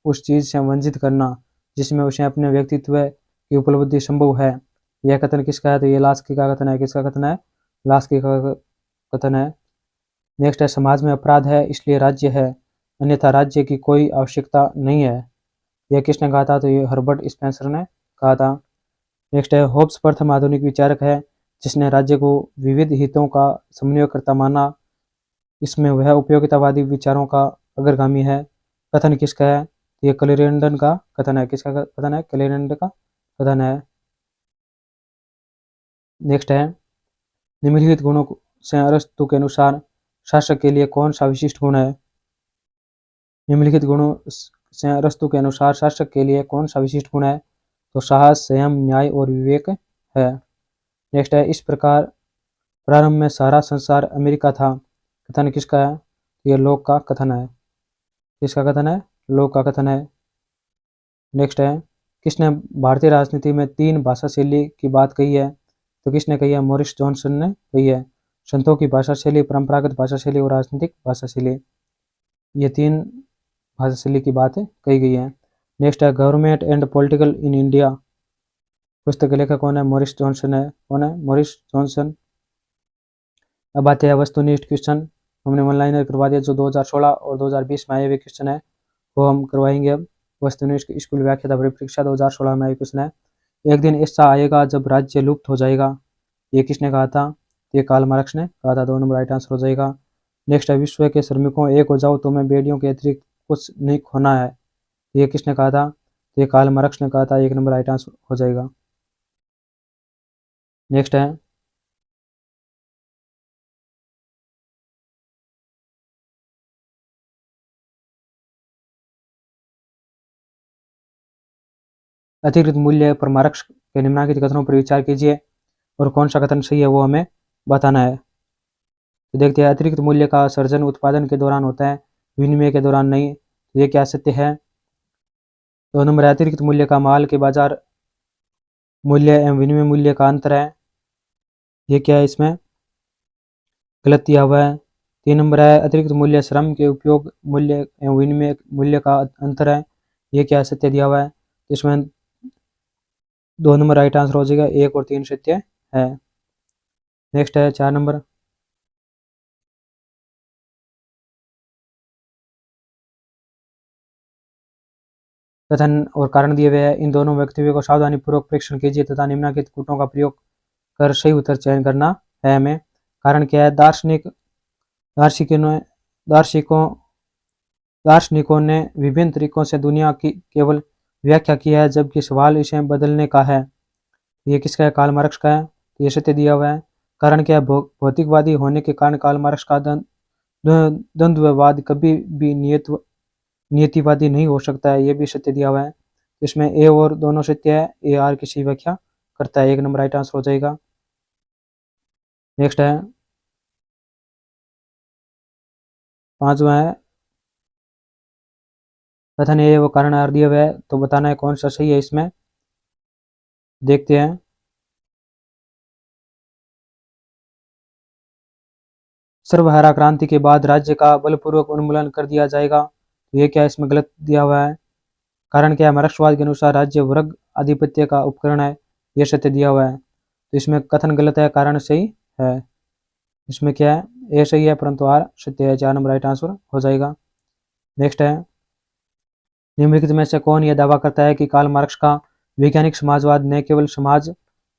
उस चीज से वंचित करना जिसमें उसे अपने व्यक्तित्व की उपलब्धि संभव है। यह कथन किसका है? तो ये लास्की का कथन है। किसका कथन है? लास्की का कथन है। नेक्स्ट है समाज में अपराध है इसलिए राज्य है, अन्यथा राज्य की कोई आवश्यकता नहीं है। यह किसने कहा था? तो ये हर्बर्ट स्पेंसर ने कहा था। नेक्स्ट है होब्स प्रथम आधुनिक विचारक है जिसने राज्य को विविध हितों का समन्वयकर्ता माना। इसमें वह उपयोगितावादी विचारों का अग्रगामी है। कथन किसका है? ये क्लेरेंडन का कथन है। किसका कथन है? क्लेरेंडन का कथन है। नेक्स्ट है निम्नलिखित गुणों से अरस्तु के अनुसार शासक के लिए कौन सा विशिष्ट गुण है? निम्नलिखित गुणों से अरस्तु के अनुसार शासक के लिए कौन सा विशिष्ट गुण है? तो साहस, संयम, न्याय और विवेक है। नेक्स्ट है इस प्रकार प्रारंभ में सारा संसार अमेरिका था। कथन किसका है? यह लोक का कथन है। किसका कथन है? लोक का कथन है। नेक्स्ट है किसने भारतीय राजनीति में तीन भाषा शैली की बात कही है? तो किसने कही है? मोरिस जॉनसन ने कही है। संतों की भाषा शैली, परंपरागत भाषा शैली और राजनीतिक भाषा शैली, ये तीन भाषा शैली की बात कही गई है। नेक्स्ट है government and political in India. पुस्तक के लेखक कौन है? मोरिस जॉनसन है। कौन है? Morris Johnson. अब आते हैं वस्तुनिष्ठ क्वेश्चन। हमने ऑनलाइन करवा दिया जो 2016 और 2020 में आए हुए क्वेश्चन है वो हम करवाएंगे अब। वस्तुनिष्ठ स्कूल व्याख्याता परीक्षा 2016 में आए क्वेश्चन है। एक दिन ऐसा आएगा जब राज्य लुप्त हो जाएगा। ये किसने कहा था? ये कार्ल मार्क्स ने कहा था। 2 नंबर राइट आंसर हो जाएगा। नेक्स्ट है विश्व के श्रमिकों एक हो जाओ तुम्हें बेड़ियों के अतिरिक्त कुछ नहीं खोना है। ये किसने कहा था? ये कार्ल मार्क्स ने कहा था। 1 नंबर राइट आंसर हो जाएगा। नेक्स्ट है अतिरिक्त मूल्य पर मार्क्स के निम्नलिखित कथनों पर विचार कीजिए और कौन सा कथन सही है वो हमें बताना है। तो देखते हैं, अतिरिक्त मूल्य का सर्जन उत्पादन के दौरान होता है, विनिमय के दौरान नहीं। तो ये क्या सत्य है? 2 नंबर है, अतिरिक्त मूल्य का माल के बाजार मूल्य एवं विनिमय मूल्य का अंतर है। ये क्या है? इसमें गलत दिया हुआ है। 3 नंबर है, अतिरिक्त मूल्य श्रम के उपयोग मूल्य एवं विनिमय मूल्य का अंतर है। ये क्या सत्य दिया हुआ है? इसमें 2 नंबर राइट आंसर हो जाएगा, 1 और 3 सत्य है। नेक्स्ट है 4 नंबर। कथन और कारण दिए हुए हैं, इन दोनों वक्तव्यों को सावधानी पूर्वक परीक्षण कीजिए तथा निम्नलिखित कूटों का प्रयोग कर सही उत्तर चयन करना है हमें। कारण क्या है? दार्शनिकों दार्शनिकों ने विभिन्न तरीकों से दुनिया की केवल व्याख्या की है, जबकि सवाल इसे बदलने का है। ये किसका है? कार्ल मार्क्स का है। ये सत्य दिया हुआ है। कारण क्या है? भौतिकवादी होने के कारण कार्ल मार्क्स का द्वंद्ववाद कभी भी नियतिवादी नहीं हो सकता है। ये भी सत्य दिया हुआ है। इसमें ए और दोनों सत्य है, ए आर की सही व्याख्या करता है। 1 नंबर राइट आंसर हो जाएगा। नेक्स्ट है 5वां है, कथन ए वो कारण आर दिए हुए है, तो बताना है कौन सा सही है। इसमें देखते हैं, सर्वहारा क्रांति के बाद राज्य का बलपूर्वक उन्मूलन कर दिया जाएगा। तो ये क्या है? इसमें गलत दिया हुआ है। कारण क्या है? मार्क्सवाद के अनुसार राज्य वर्ग आधिपत्य का उपकरण है। ये सत्य दिया हुआ है। तो इसमें कथन गलत है, कारण सही है। इसमें क्या है? ए सही है परंतु आर सत्य है। 4 नंबर राइट आंसर हो जाएगा। नेक्स्ट है, निम्नलिखित में से कौन यह दावा करता है कि कार्ल मार्क्स का वैज्ञानिक समाजवाद न केवल समाज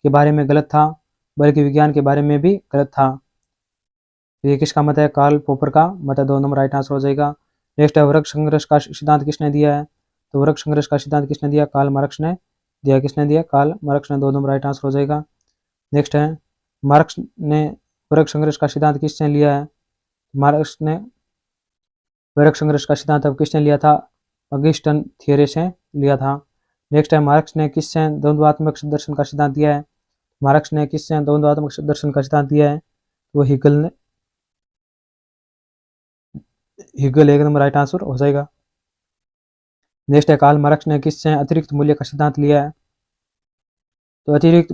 के बारे में गलत था बल्कि विज्ञान के बारे में भी गलत था? ये किसका मत है? कार्ल पॉपर का मत है। 2 नंबर राइट आंसर हो जाएगा। नेक्स्ट है, वर्ग संघर्ष का सिद्धांत किसने दिया है? तो वर्ग संघर्ष का सिद्धांत किसने दिया? कार्ल मार्क्स ने दिया। किसने दिया? कार्ल मार्क्स ने। 2 नंबर राइट आंसर हो जाएगा। नेक्स्ट है, मार्क्स ने वर्ग संघर्ष का सिद्धांत किसने लिया है? मार्क्स ने वर्ग संघर्ष का सिद्धांत अब किसने लिया था? ऑगस्टन थियरी से लिया था। नेक्स्ट है, मार्क्स ने किससे द्वंद्वात्मक दर्शन का सिद्धांत दिया है? मार्क्स ने किससे द्वंद्वात्मक दर्शन का सिद्धांत दिया है? वो हिगल ने। हिगल 1 नंबर राइट आंसर हो जाएगा। नेक्स्ट है, कार्ल मार्क्स ने किससे अतिरिक्त मूल्य का सिद्धांत लिया है? तो अतिरिक्त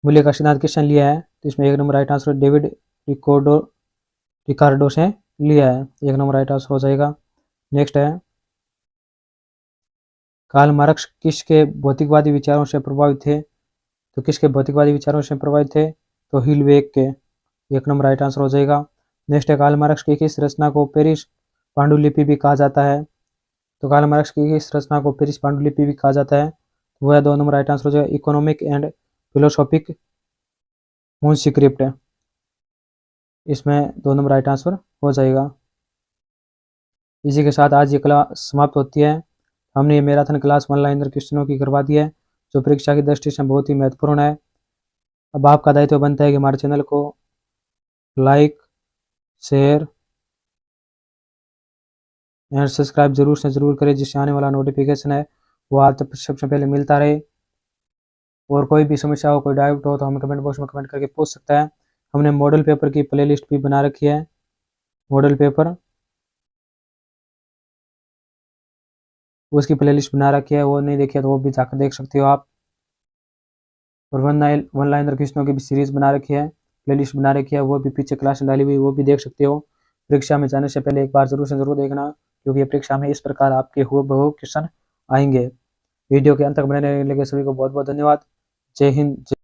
मूल्य का सिद्धांत किसने लिया है? तो इसमें 1 number right answer David Ricardo से लिया है। 1 नंबर राइट आंसर हो जाएगा। नेक्स्ट है, कार्ल मार्क्स किसके भौतिकवादी विचारों से प्रभावित थे? तो किसके भौतिकवादी विचारों से प्रभावित थे? तो हिलवेग के। 1 नंबर राइट आंसर हो जाएगा। नेक्स्ट है, कार्ल मार्क्स की किस रचना को पेरिस पांडुलिपि भी कहा जाता है? तो कार्ल मार्क्स की किस रचना को पेरिस पांडुलिपि भी कहा जाता है? वो है 2 नंबर राइट आंसर हो जाएगा, इकोनॉमिक एंड फिलोसॉफिक मैन्युस्क्रिप्ट। इसमें 2 नंबर राइट आंसर हो जाएगा। इसी के साथ आज ये क्लास समाप्त होती है। हमने ये मैराथन क्लास ऑनलाइन क्वेश्चनों की करवा दी है, जो परीक्षा की दृष्टि से बहुत ही महत्वपूर्ण है। अब आपका दायित्व बनता है कि हमारे चैनल को लाइक, शेयर एंड सब्सक्राइब जरूर से ज़रूर करें, जिससे आने वाला नोटिफिकेशन है वो आप तक सबसे पहले मिलता रहे। और कोई भी समस्या हो, कोई डाउट हो तो हमें कमेंट बॉक्स में कमेंट करके पूछ सकता है। हमने मॉडल पेपर की प्लेलिस्ट भी बना रखी है। मॉडल पेपर उसकी प्लेलिस्ट बना रखी है, वो नहीं देखी है तो वो भी जाकर देख सकते हो आप। और वन लाइनर क्वेश्चनों की भी सीरीज बना रखी है, प्लेलिस्ट बना रखी है, वो भी पीछे क्लास डाली हुई, वो भी देख सकते हो। परीक्षा में जाने से पहले एक बार जरूर से जरूर देखना, क्योंकि परीक्षा में इस प्रकार आपके हुबहू क्वेश्चन आएंगे। वीडियो के अंत तक बने रहने के लिए सभी को बहुत बहुत धन्यवाद। जय हिंद।